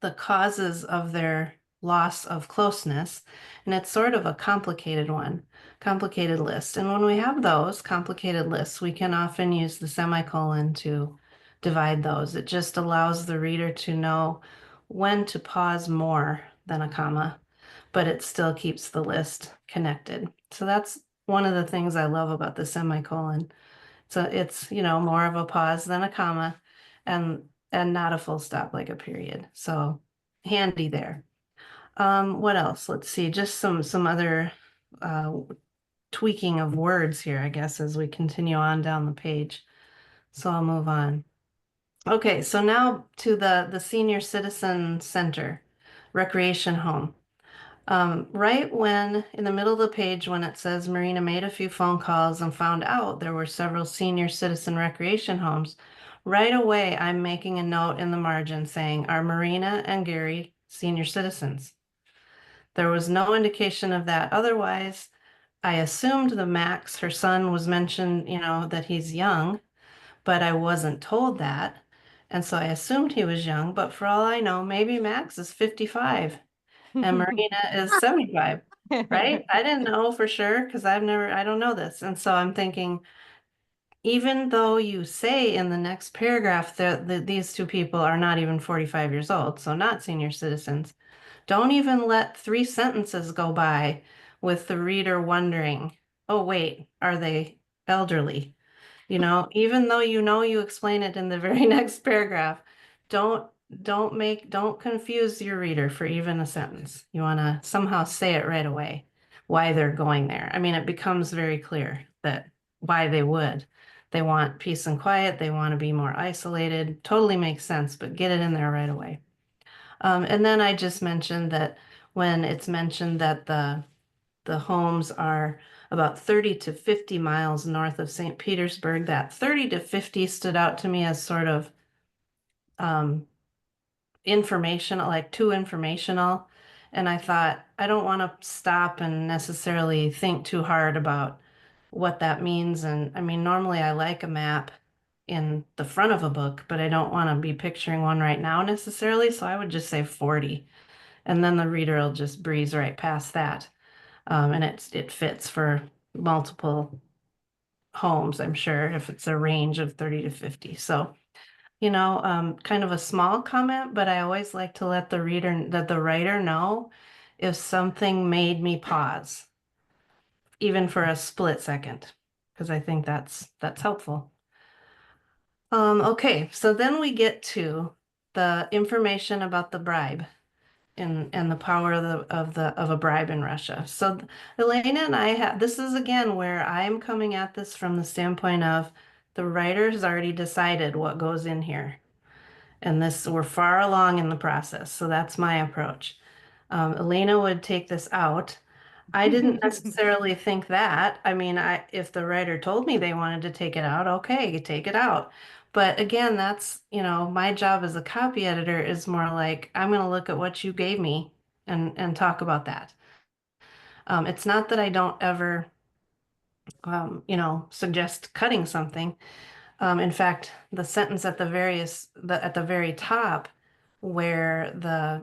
B: the causes of their loss of closeness, and it's sort of a complicated list. And when we have those complicated lists, we can often use the semicolon to divide those. It just allows the reader to know when to pause more than a comma, but it still keeps the list connected. So that's one of the things I love about the semicolon. So it's, you know, more of a pause than a comma and not a full stop like a period. So handy there. What else? Let's see, just some other tweaking of words here, I guess, as we continue on down the page. So I'll move on. Okay, so now to the Senior Citizen Center Recreation Home. Right when, in the middle of the page, when it says Marina made a few phone calls and found out there were several senior citizen recreation homes, right away I'm making a note in the margin saying, are Marina and Gary senior citizens? There was no indication of that. Otherwise, I assumed the Max, her son, was mentioned, you know, that he's young, but I wasn't told that. And so I assumed he was young, but for all I know, maybe Max is 55 and Marina is 75, right? I didn't know for sure because I don't know this. And so I'm thinking, even though you say in the next paragraph that these 2 people are not even 45 years old, so not senior citizens, don't even let 3 sentences go by with the reader wondering, oh, wait, are they elderly? You know, even though you explain it in the very next paragraph, don't confuse your reader for even a sentence. You want to somehow say it right away, why they're going there. I mean, it becomes very clear that why they They want peace and quiet. They want to be more isolated. Totally makes sense, but get it in there right away. And then I just mentioned that when it's mentioned that the homes are about 30 to 50 miles north of St. Petersburg, that 30 to 50 stood out to me as sort of informational, like too informational. And I thought, I don't want to stop and necessarily think too hard about what that means. And I mean, normally I like a map in the front of a book, but I don't want to be picturing one right now necessarily. So I would just say 40. And then the reader will just breeze right past that. And it fits for multiple homes, I'm sure, if it's a range of 30 to 50. So, kind of a small comment, but I always like to let the writer know if something made me pause, even for a split second, because I think that's helpful. Okay, so then we get to the information about the bribe and the power of a bribe in Russia. So Elena and I have, this is again where I'm coming at this from the standpoint of the writer has already decided what goes in here. And we're far along in the process. So that's my approach. Elena would take this out. I didn't necessarily think that. I mean, if the writer told me they wanted to take it out, okay, take it out. But again, that's, my job as a copy editor is more like, I'm going to look at what you gave me and talk about that. It's not that I don't ever, suggest cutting something. In fact, the sentence at the very top, where the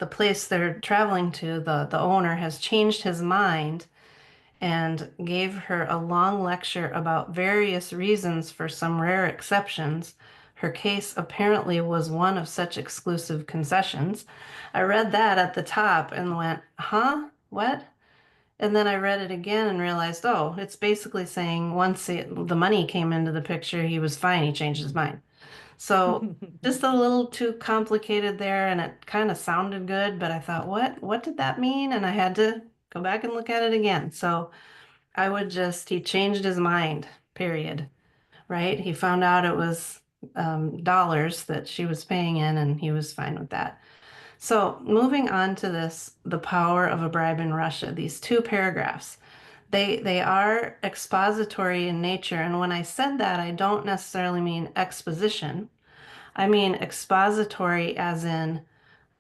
B: place they're traveling to, the owner has changed his mind and gave her a long lecture about various reasons for some rare exceptions. Her case apparently was one of such exclusive concessions. I read that at the top and went, huh? What? And then I read it again and realized, oh, it's basically saying once the money came into the picture, he was fine. He changed his mind. So just a little too complicated there, and it kind of sounded good, but I thought, what did that mean? And I had to go back and look at it again. So he changed his mind, period, right? He found out it was dollars that she was paying in, and he was fine with that. So moving on to the power of a bribe in Russia, these two paragraphs. They are expository in nature. And when I said that, I don't necessarily mean exposition. I mean expository as in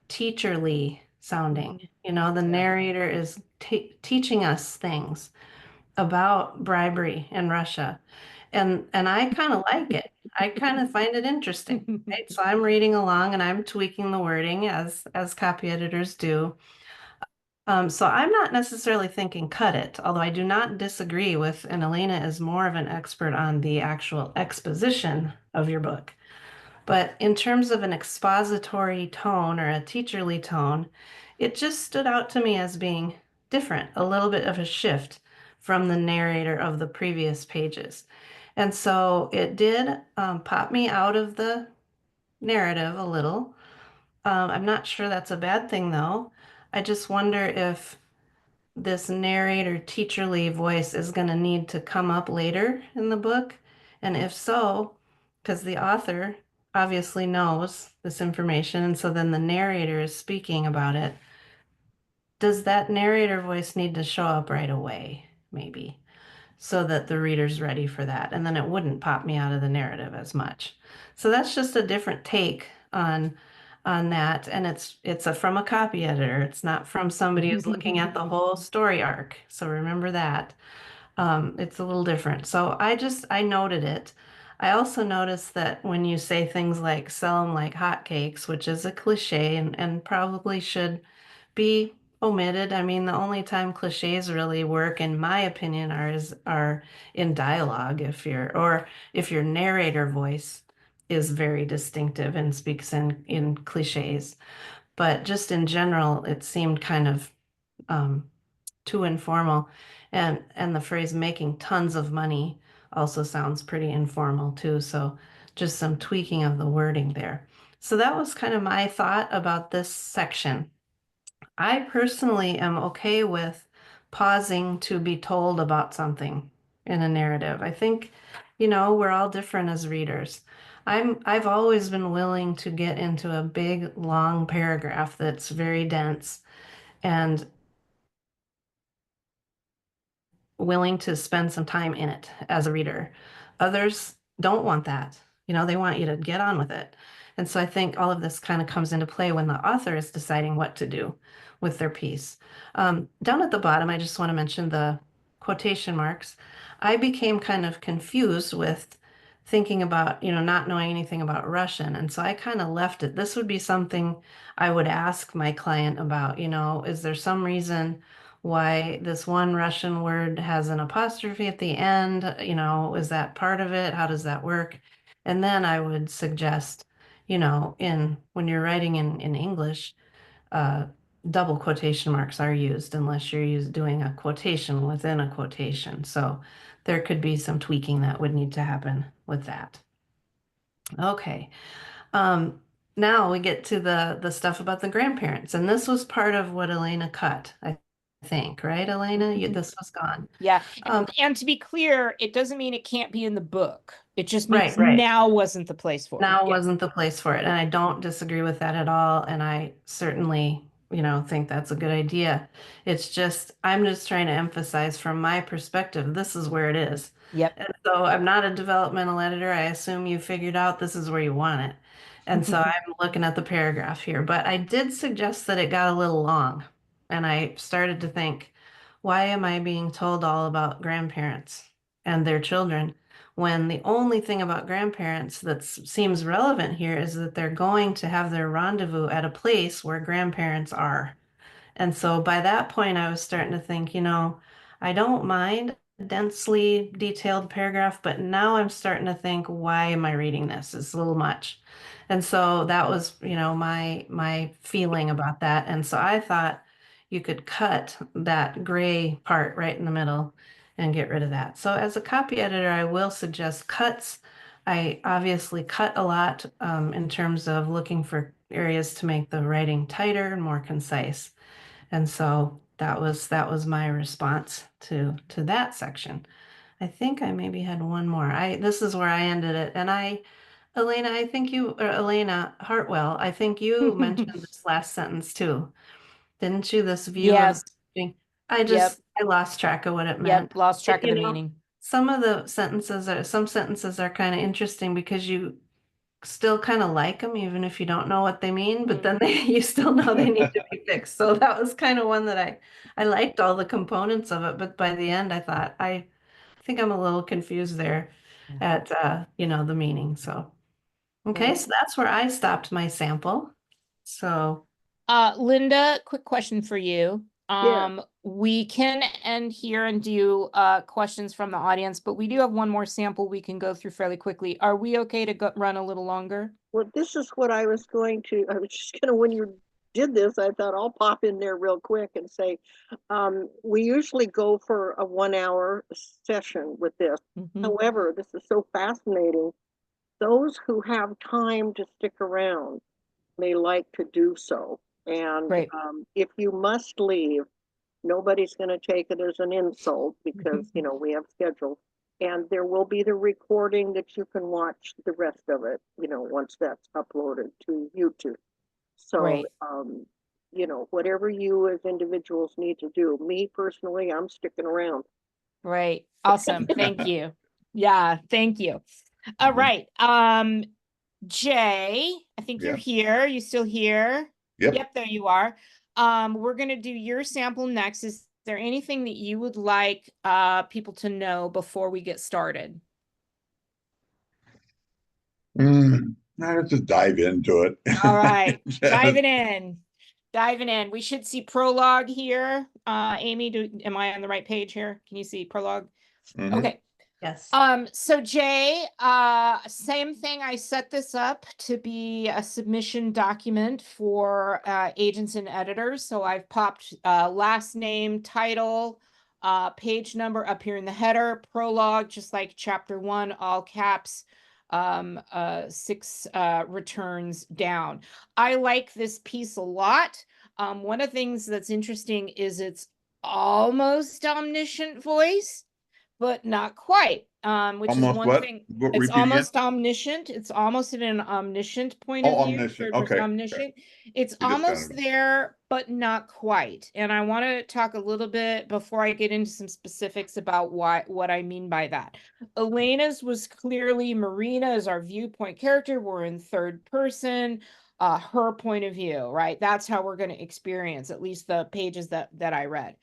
B: teacherly sounding. The narrator is teaching us things about bribery in Russia. And I kind of like it. I kind of find it interesting. Right? So I'm reading along and I'm tweaking the wording as copy editors do. So I'm not necessarily thinking cut it, although I do not disagree with, and Elena is more of an expert on the actual exposition of your book. But in terms of an expository tone or a teacherly tone, it just stood out to me as being different, a little bit of a shift from the narrator of the previous pages. And so it did pop me out of the narrative a little. I'm not sure that's a bad thing, though. I just wonder if this narrator teacherly voice is going to need to come up later in the book. And if so, because the author obviously knows this information, and so then the narrator is speaking about it, does that narrator voice need to show up right away, maybe, so that the reader's ready for that? And then it wouldn't pop me out of the narrative as much. So that's just a different take on that, and it's from a copy editor. It's not from somebody who's looking at the whole story arc. So remember that. It's a little different. So I noted it. I also noticed that when you say things like sell them like hotcakes, which is a cliche and probably should be omitted. I mean, the only time cliches really work, in my opinion, are in dialogue, if your narrator voice is very distinctive and speaks in cliches. But just in general, it seemed kind of too informal. And the phrase making tons of money also sounds pretty informal too. So just some tweaking of the wording there. So that was kind of my thought about this section. I personally am okay with pausing to be told about something in a narrative. I think, you know, we're all different as readers. I've always been willing to get into a big, long paragraph that's very dense and willing to spend some time in it as a reader. Others don't want that. You know, they want you to get on with it. And so I think all of this kind of comes into play when the author is deciding what to do with their piece. Down at the bottom, I just want to mention the quotation marks. I became kind of confused with thinking about, you know, not knowing anything about Russian. And so I kind of left it. This would be something I would ask my client about, you know, is there some reason why this one Russian word has an apostrophe at the end? You know, is that part of it? How does that work? And then I would suggest, you know, when you're writing in English, uh, double quotation marks are used unless you're doing a quotation within a quotation. So there could be some tweaking that would need to happen with that. Okay. Now we get to the stuff about the grandparents, and this was part of what Elena cut, I think, right, Elena? This was gone.
C: Yeah. And to be clear, it doesn't mean it can't be in the book. It just means
B: Right.
C: now wasn't the place for it.
B: Now
C: Yeah.
B: wasn't the place for it. And I don't disagree with that at all. And I certainly, you know, think that's a good idea. It's just, I'm just trying to emphasize from my perspective, this is where it is.
C: Yep.
B: And so I'm not a developmental editor. I assume you figured out this is where you want it. And so I'm looking at the paragraph here, but I did suggest that it got a little long. And I started to think, why am I being told all about grandparents and their children when the only thing about grandparents that seems relevant here is that they're going to have their rendezvous at a place where grandparents are? And so by that point, I was starting to think, you know, I don't mind a densely detailed paragraph, but now I'm starting to think, why am I reading this? It's a little much. And so that was, you know, my feeling about that. And so I thought you could cut that gray part right in the middle and get rid of that. So as a copy editor, I will suggest cuts. I obviously cut a lot in terms of looking for areas to make the writing tighter and more concise. And so that was my response to that section. I think I maybe had one more. This is where I ended it. And Elena, I think Elena Hartwell, I think you mentioned this last sentence too, didn't you? This view
C: Yes.
B: of
C: Yep.
B: I lost track of what it meant.
C: Yep. Lost track of
B: You
C: the
B: know,
C: meaning.
B: some sentences are kind of interesting because you still kind of like them even if you don't know what they mean, but then you still know they need to be fixed. So that was kind of one that I liked all the components of it, but by the end I thought I think I'm a little confused there at you know, the meaning. So okay, so that's where I stopped my sample. So
C: Linda, quick question for you.
A: Yeah.
C: We can end here and do questions from the audience, but we do have one more sample we can go through fairly quickly. Are we okay to run a little longer?
A: Well, this is what I was just gonna, when you did this, I thought I'll pop in there real quick and say, we usually go for a 1 hour session with this. However, this is so fascinating. Those who have time to stick around may like to do so. And
C: Right.
A: if you must leave, nobody's going to take it as an insult because, you know, we have schedules. And there will be the recording that you can watch the rest of it, you know, once that's uploaded to YouTube. So,
C: Right.
A: you know, whatever you as individuals need to do. Me personally, I'm sticking around.
C: Right. Awesome. Thank you. Yeah, thank you. All right. Jay, I think you're here. You still here? Yep, there you are. We're gonna do your sample next. Is there anything that you would like people to know before we get started?
F: Let's just dive into it.
C: All right, diving in. We should see prologue here. Amy, am I on the right page here? Can you see prologue? Okay.
B: yes.
C: So Jay, same thing. I set this up to be a submission document for agents and editors. So I've popped last name, title, page number up here in the header, prologue, just like chapter 1, all caps, 6 returns down. I like this piece a lot. One of the things that's interesting is it's almost omniscient voice, but not quite. Which is
F: Almost
C: one
F: what?
C: thing.
F: What,
C: It's
F: repeat again?
C: almost omniscient. It's almost in an omniscient point
F: Oh,
C: of view.
F: omniscient.
C: Third person
F: Okay.
C: omniscient. It's
F: We just got
C: almost
F: it.
C: there, but not quite. And I want to talk a little bit before I get into some specifics about what I mean by that. Elena's was clearly Marina is our viewpoint character. We're in third person, her point of view, right? That's how we're going to experience at least the pages that I read.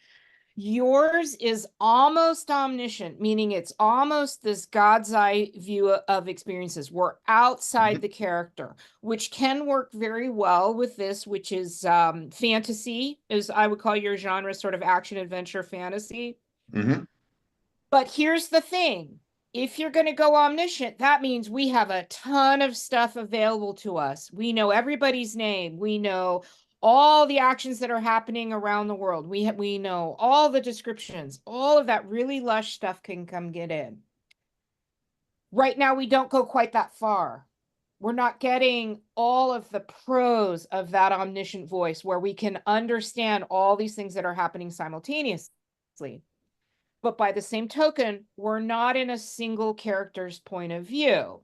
C: Yours is almost omniscient, meaning it's almost this God's eye view of experiences. We're outside the character, which can work very well with this, which is fantasy, as I would call your genre, sort of action adventure fantasy.
F: Mm-hmm.
C: But here's the thing. If you're going to go omniscient, that means we have a ton of stuff available to us. We know everybody's name. We know all the actions that are happening around the world. We know all the descriptions. All of that really lush stuff can come get in. Right now, we don't go quite that far. We're not getting all of the pros of that omniscient voice where we can understand all these things that are happening simultaneously. But by the same token, we're not in a single character's point of view.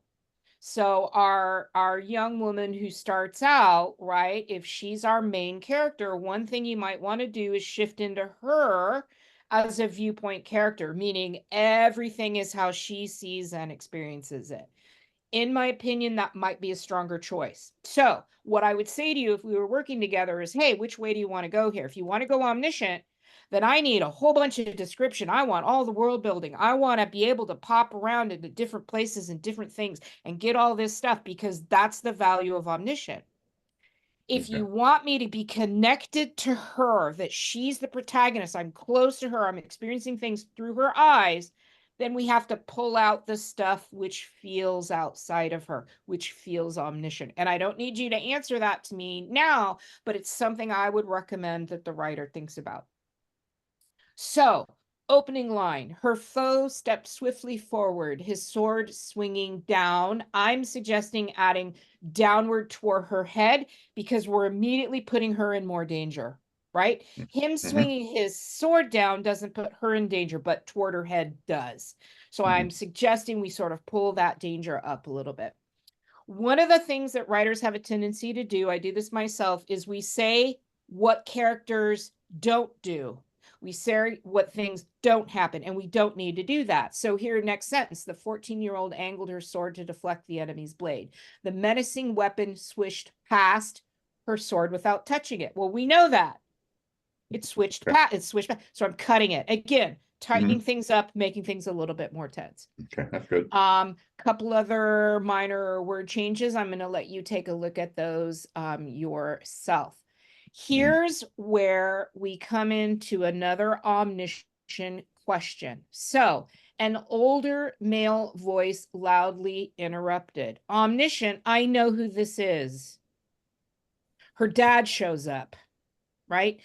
C: So our young woman who starts out, right, if she's our main character, one thing you might want to do is shift into her as a viewpoint character, meaning everything is how she sees and experiences it. In my opinion, that might be a stronger choice. So what I would say to you if we were working together is, hey, which way do you want to go here? If you want to go omniscient, then I need a whole bunch of description. I want all the world building. I want to be able to pop around into different places and different things and get all this stuff because that's the value of omniscient. If you want me to be connected to her, that she's the protagonist, I'm close to her, I'm experiencing things through her eyes, then we have to pull out the stuff which feels outside of her, which feels omniscient. And I don't need you to answer that to me now, but it's something I would recommend that the writer thinks about. So, opening line, her foe stepped swiftly forward, his sword swinging down. I'm suggesting adding downward toward her head because we're immediately putting her in more danger, right? Him swinging his sword down doesn't put her in danger, but toward her head does. So I'm suggesting we sort of pull that danger up a little bit. One of the things that writers have a tendency to do, I do this myself, is we say what characters don't do. We say what things don't happen, and we don't need to do that. So here, next sentence, the 14-year-old angled her sword to deflect the enemy's blade. The menacing weapon swished past her sword without touching it. Well, we know that. It switched past, it switched past. So I'm cutting it. Again, tightening things up, making things a little bit more tense.
F: Okay, that's good.
C: Couple other minor word changes. I'm going to let you take a look at those yourself. Here's where we come into another omniscient question. So, an older male voice loudly interrupted. Omniscient, I know who this is. Her dad shows up, right?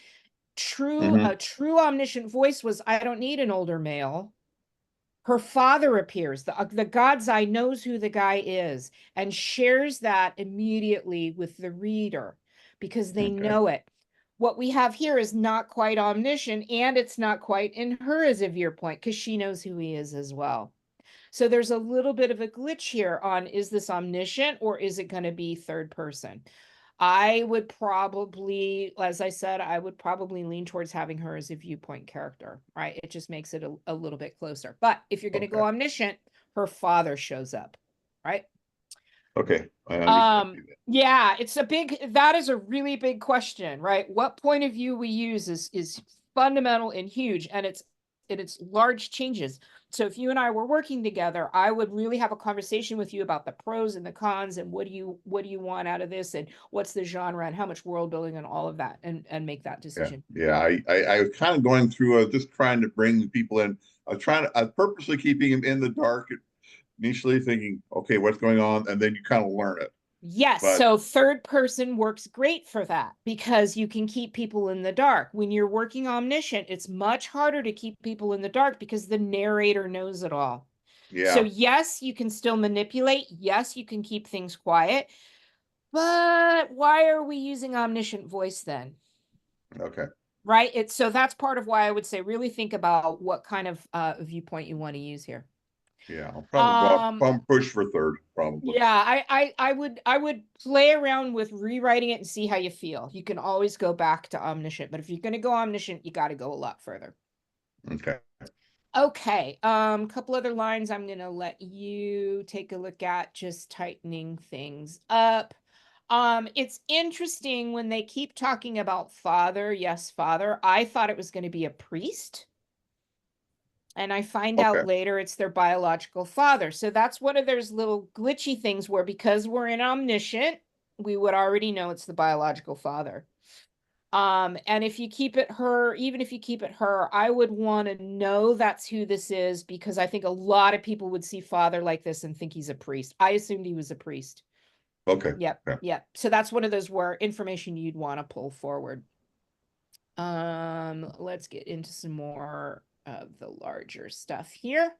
C: A true omniscient voice was, I don't need an older male. Her father appears. The God's eye knows who the guy is and shares that immediately with the reader because they know it. What we have here is not quite omniscient, and it's not quite in her as a viewpoint because she knows who he is as well. So there's a little bit of a glitch here on, is this omniscient or is it going to be third person? I would probably, as I said, I would probably lean towards having her as a viewpoint character, right? It just makes it a little bit closer. But if you're going to go omniscient, her father shows up, right?
F: Okay. I understand that.
C: Yeah, that is a really big question, right? What point of view we use is fundamental and huge, and it's large changes. So if you and I were working together, I would really have a conversation with you about the pros and the cons and what do you want out of this and what's the genre and how much world building and all of that and make that decision.
F: Yeah. I was kind of going through, just trying to bring people in. I was purposely keeping them in the dark initially thinking, okay, what's going on? And then you kind of learn it.
C: Yes. So third person works great for that because you can keep people in the dark. When you're working omniscient, it's much harder to keep people in the dark because the narrator knows it all.
F: Yeah.
C: So yes, you can still manipulate. Yes, you can keep things quiet. But why are we using omniscient voice then?
F: Okay.
C: right? So that's part of why I would say really think about what kind of viewpoint you want to use here.
F: Yeah, I'll probably push for third, probably.
C: Yeah, I would play around with rewriting it and see how you feel. You can always go back to omniscient, but if you're going to go omniscient, you got to go a lot further.
F: Okay.
C: Okay, couple other lines I'm going to let you take a look at, just tightening things up. It's interesting when they keep talking about father. Yes, father. I thought it was going to be a priest. And I find out later it's their biological father. So that's one of those little glitchy things where, because we're in omniscient, we would already know it's the biological father. And if you keep it her, even if you keep it her, I would want to know that's who this is, because I think a lot of people would see father like this and think he's a priest. I assumed he was a priest.
F: Okay.
C: Yep.
F: Yeah.
C: Yep. So that's one of those where information you'd want to pull forward. Let's get into some more of the larger stuff here.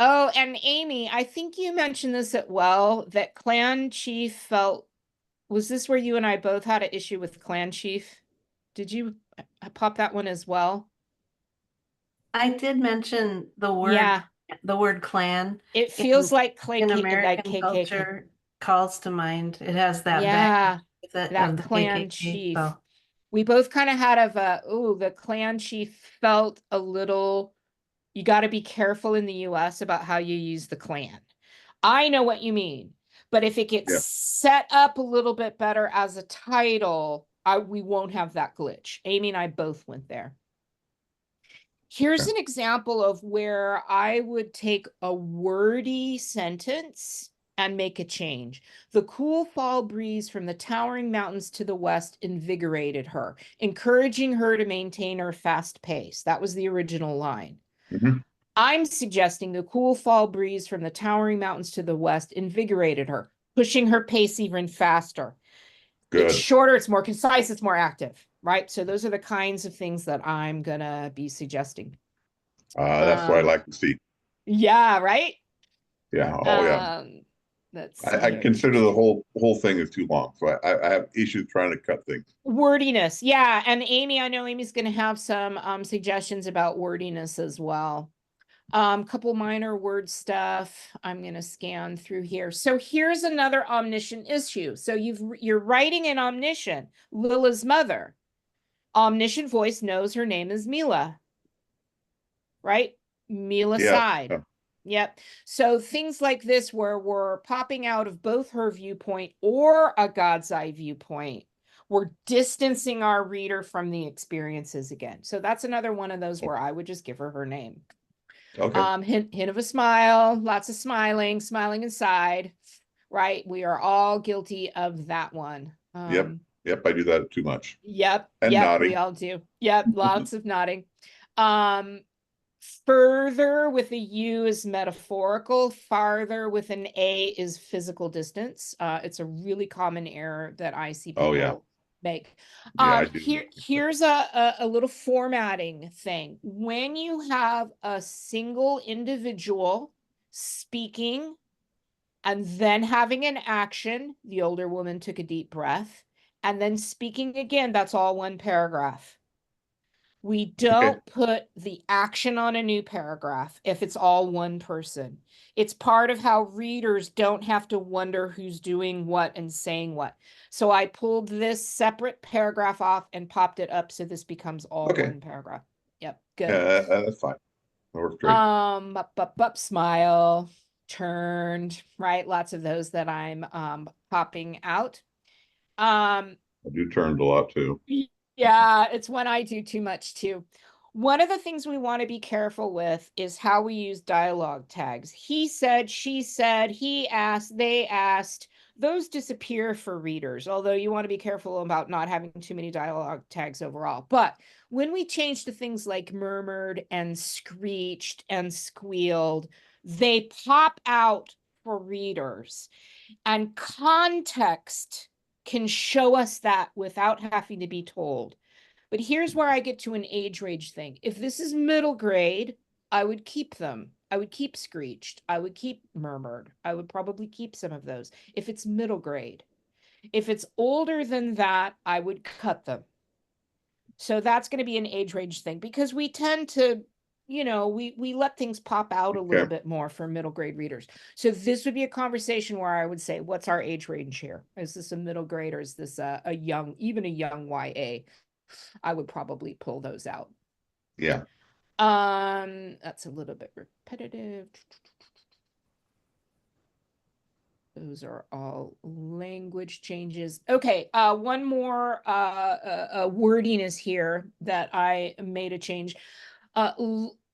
C: Oh, and Amy, I think you mentioned this as well, that clan chief felt, was this where you and I both had an issue with clan chief? Did you pop that one as well?
B: I did mention the
C: Yeah,
B: word clan.
C: it feels like
B: In
C: like
B: American
C: KKK.
B: culture calls to mind. It has that
C: Yeah,
B: back with it
C: that
B: of the
C: clan
B: KKK.
C: chief.
B: So
C: We both kind of had of a, oh, the clan chief felt a little, you got to be careful in the US about how you use the clan. I know what you mean, but if it gets set up a little bit better as a title, we won't have that glitch. Amy and I both went there. Here's an example of where I would take a wordy sentence and make a change. The cool fall breeze from the towering mountains to the west invigorated her, encouraging her to maintain her fast pace. That was the original line.
F: Mhm.
C: I'm suggesting the cool fall breeze from the towering mountains to the west invigorated her, pushing her pace even faster. It's
F: Good.
C: shorter, it's more concise, it's more active, right? So those are the kinds of things that I'm gonna be suggesting.
F: That's what I like to see.
C: Yeah, right?
F: Yeah. Oh, yeah.
C: Let's see
F: I
C: here.
F: consider the whole thing is too long, so I have issues trying to cut things.
C: Wordiness, yeah. And Amy, I know Amy's gonna have some suggestions about wordiness as well. Couple minor word stuff. I'm going to scan through here. So here's another omniscient issue. So you're writing in omniscient, Lila's mother. Omniscient voice knows her name is Mila, right? Mila
F: Yeah.
C: side. Yep. So things like this where we're popping out of both her viewpoint or a God's eye viewpoint, we're distancing our reader from the experiences again. So that's another one of those where I would just give her her name.
F: Okay.
C: Hint of a smile, lots of smiling inside, right? We are all guilty of that one.
F: Yep. I do that too much.
C: Yep.
F: And
C: Yep.
F: nodding.
C: We all do. Yep. Lots of nodding. Further with a U is metaphorical. Farther with an A is physical distance. It's a really common error that I see people make.
F: Yeah, I do.
C: Here's a little formatting thing. When you have a single individual speaking and then having an action, the older woman took a deep breath, and then speaking again, that's all one paragraph. We don't put the action on a new paragraph if it's all one person. It's part of how readers don't have to wonder who's doing what and saying what. So I pulled this separate paragraph off and popped it up so this becomes all one paragraph. Yep, good.
F: Yeah, that's fine. That works great.
C: Up, smile, turned, right? Lots of those that I'm popping out.
F: I do turned a lot too.
C: Yeah, it's when I do too much too. One of the things we want to be careful with is how we use dialogue tags. He said, she said, he asked, they asked. Those disappear for readers, although you want to be careful about not having too many dialogue tags overall. But when we change to things like murmured and screeched and squealed, they pop out for readers. And context can show us that without having to be told. But here's where I get to an age range thing. If this is middle grade, I would keep them. I would keep screeched. I would keep murmured. I would probably keep some of those if it's middle grade. If it's older than that, I would cut them. So that's going to be an age range thing, because we tend to, we let things pop out a little bit more for middle grade readers. So this would be a conversation where I would say, what's our age range here? Is this a middle grade, or is this a young, even a young YA? I would probably pull those out.
F: Yeah.
C: That's a little bit repetitive. Those are all language changes. Okay, one more wording is here that I made a change.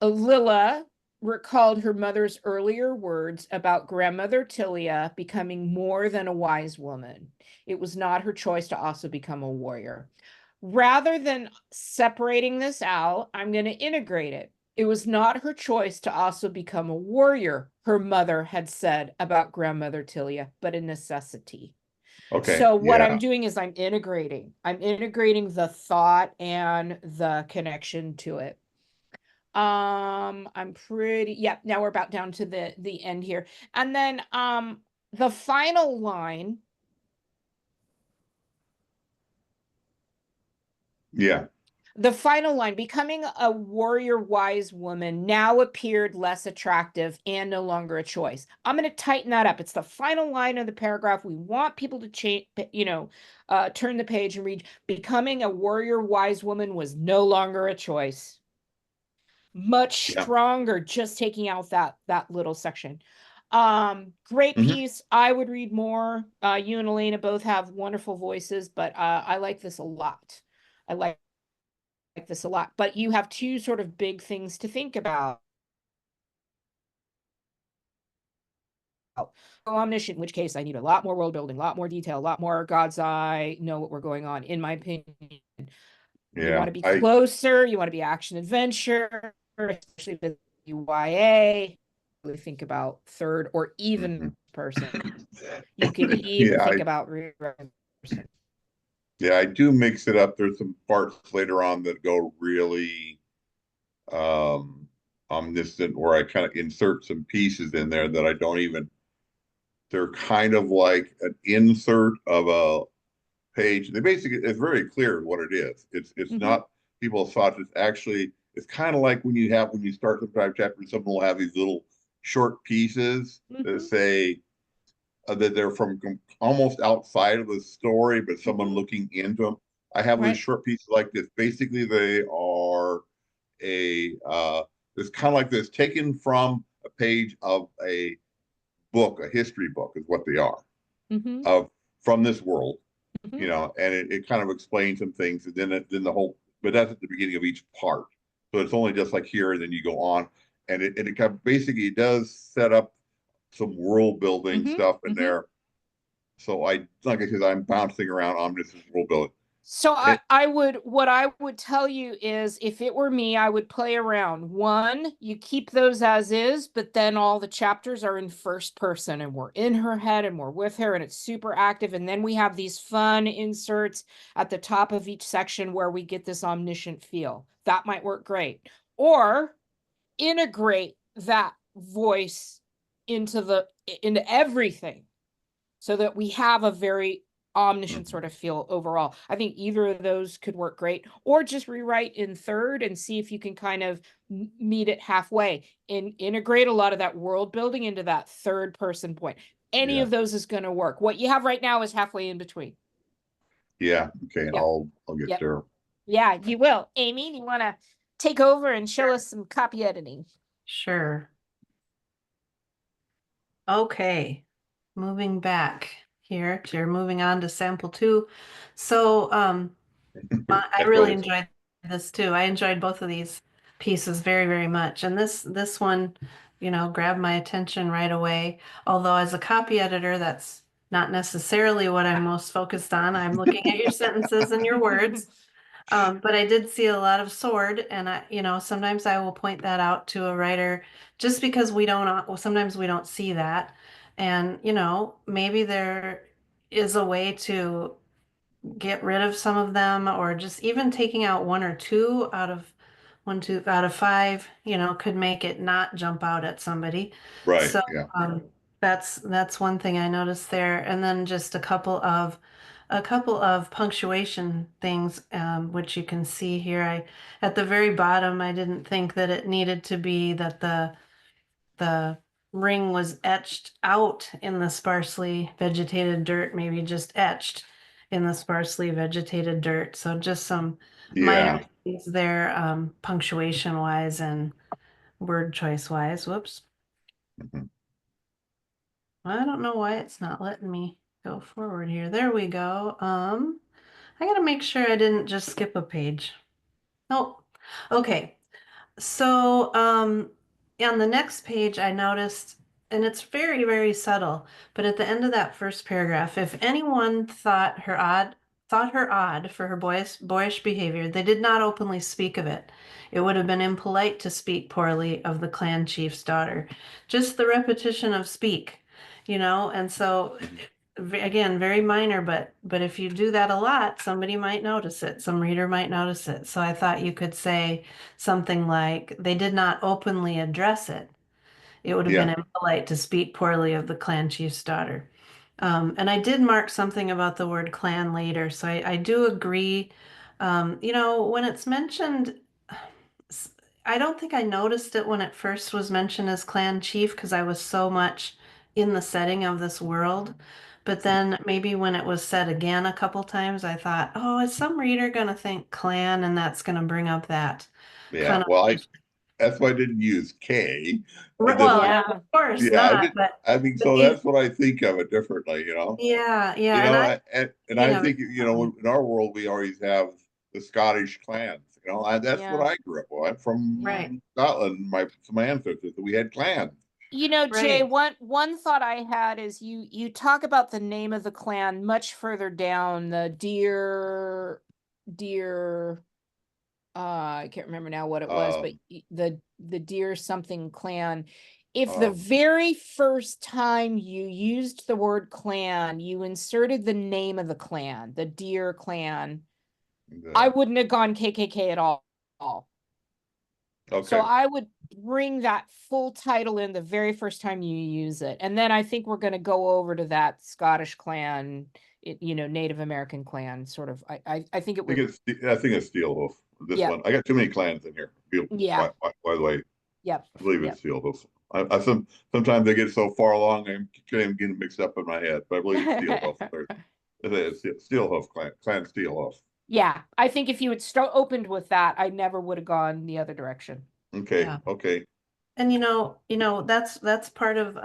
C: Lilla recalled her mother's earlier words about grandmother Tilia becoming more than a wise woman. It was not her choice to also become a warrior. Rather than separating this out, I'm going to integrate it. It was not her choice to also become a warrior, her mother had said about grandmother Tilia, but a necessity.
F: Okay.
C: So what
F: yeah.
C: I'm doing is I'm integrating the thought and the connection to it. I'm pretty, yeah, now we're about down to the end here. And then the final line.
F: Yeah.
C: The final line, becoming a warrior wise woman now appeared less attractive and no longer a choice. I'm going to tighten that up. It's the final line of the paragraph. We want people to change, turn the page and read, becoming a warrior wise woman was no longer a choice. Much stronger, just taking out that little section. Great piece. I would read more. You and Elena both have wonderful voices, but I like this a lot. I like this a lot, but you have two sort of big things to think about. Omniscient, in which case I need a lot more world building, a lot more detail, a lot more God's eye, know what we're going on, in my opinion. You want to be closer, you want to be action adventure, especially with YA. Really think about third or even person. You can even think about person.
F: Yeah, I do mix it up. There's some parts later on that go really omniscient, where I kind of insert some pieces in there that I don't even, they're kind of like an insert of a page. They basically, it's very clear what it is. It's not people's thoughts. It's actually, it's kind of like when you start the 5 chapters, someone will have these little short pieces that say that they're from almost outside of the story, but someone looking into them. I have these short pieces like this. Basically, they are it's kind of like this, taken from a page of a book, a history book is what they are, of from this world, and it kind of explains some things, and then the whole, but that's at the beginning of each part. So it's only just like here, and then you go on, and it kind of basically does set up some world building stuff in there. So like I said, I'm bouncing around on this world building.
C: So what I would tell you is, if it were me, I would play around. One, you keep those as is, but then all the chapters are in first person and we're in her head and we're with her and it's super active. And then we have these fun inserts at the top of each section where we get this omniscient feel. That might work great. Or integrate that voice into everything so that we have a very omniscient sort of feel overall. I think either of those could work great, or just rewrite in third and see if you can kind of meet it halfway and integrate a lot of that world building into that third person point. Any of those is going to work. What you have right now is halfway in between.
F: Yeah. Okay. Yep. I'll get there.
C: Yeah, you will. Amy, you want to take over and show us some copy editing?
B: Sure. Okay. Moving back here, you're moving on to sample 2. So I really enjoyed this too. I enjoyed both of these pieces very, very much. And this one, grabbed my attention right away. Although as a copy editor, that's not necessarily what I'm most focused on. I'm looking at your sentences and your words. But I did see a lot of sword, and sometimes I will point that out to a writer just because sometimes we don't see that. And, maybe there is a way to get rid of some of them, or just even taking out 1 or 2 out of 5, could make it not jump out at somebody.
F: Right.
B: So,
F: yeah.
B: That's one thing I noticed there. And then just a couple of punctuation things, which you can see here. At the very bottom, I didn't think that it needed to be that the ring was etched out in the sparsely vegetated dirt, maybe just etched in the sparsely vegetated dirt. So just some minor
F: Yeah.
B: things there, punctuation wise and word choice wise. Whoops.
F: Mhm.
B: I don't know why it's not letting me go forward here. There we go. I gotta make sure I didn't just skip a page. Oh, okay. So, on the next page, I noticed, and it's very, very subtle, but at the end of that first paragraph, if anyone thought her odd for her boyish behavior, they did not openly speak of it. It would have been impolite to speak poorly of the clan chief's daughter. Just the repetition of speak, and so again, very minor, but if you do that a lot, somebody might notice it. Some reader might notice it. So I thought you could say something like, they did not openly address it. It would have been
F: Yeah.
B: impolite to speak poorly of the clan chief's daughter. And I did mark something about the word clan later. So I do agree. When it's mentioned, I don't think I noticed it when it first was mentioned as clan chief because I was so much in the setting of this world. But then maybe when it was said again a couple times, I thought, oh, is some reader going to think clan and that's going to bring up that
F: Yeah. Well,
B: connotation?
F: that's why I didn't use K. I
B: Well,
F: just,
B: no,
C: Yeah.
B: of course
F: yeah,
B: not.
F: I mean,
B: But
F: so
B: these,
F: that's what I think of it differently, you know?
B: yeah,
F: You
B: yeah. And
F: know,
B: I
F: and
B: think
F: I
B: of it
F: think, in our world, we always have the Scottish clans, that's
C: Yeah.
F: what I grew up with. I'm
C: Yeah.
B: right,
F: from Scotland, some ancestors, we had clans.
C: Jay,
B: right.
C: one thought I had is you talk about the name of the clan much further down, the deer I can't remember now what it was, but
F: Um,
C: the deer something clan. If the
F: um,
C: very first time you used the word clan, you inserted the name of the clan, the deer clan, I
F: the,
C: wouldn't have gone KKK at all. So
F: okay,
C: I would bring that full title in the very first time you use it. And then I think we're going to go over to that Scottish clan, Native American clan sort of. I think it would.
F: I think it's Steelhoof. This
C: Yeah.
F: one, I got too many clans in here.
C: Yeah.
F: By the way,
C: Yep.
F: I believe
C: Yep.
F: it's Steelhoof. Sometimes they get so far along, I'm getting mixed up in my head, but I believe it's Steelhoof. It's Steelhoof clan Steelhoof.
C: Yeah, I think if you had opened with that, I never would have gone the other direction.
F: Okay,
B: Yeah.
F: okay.
B: And that's part of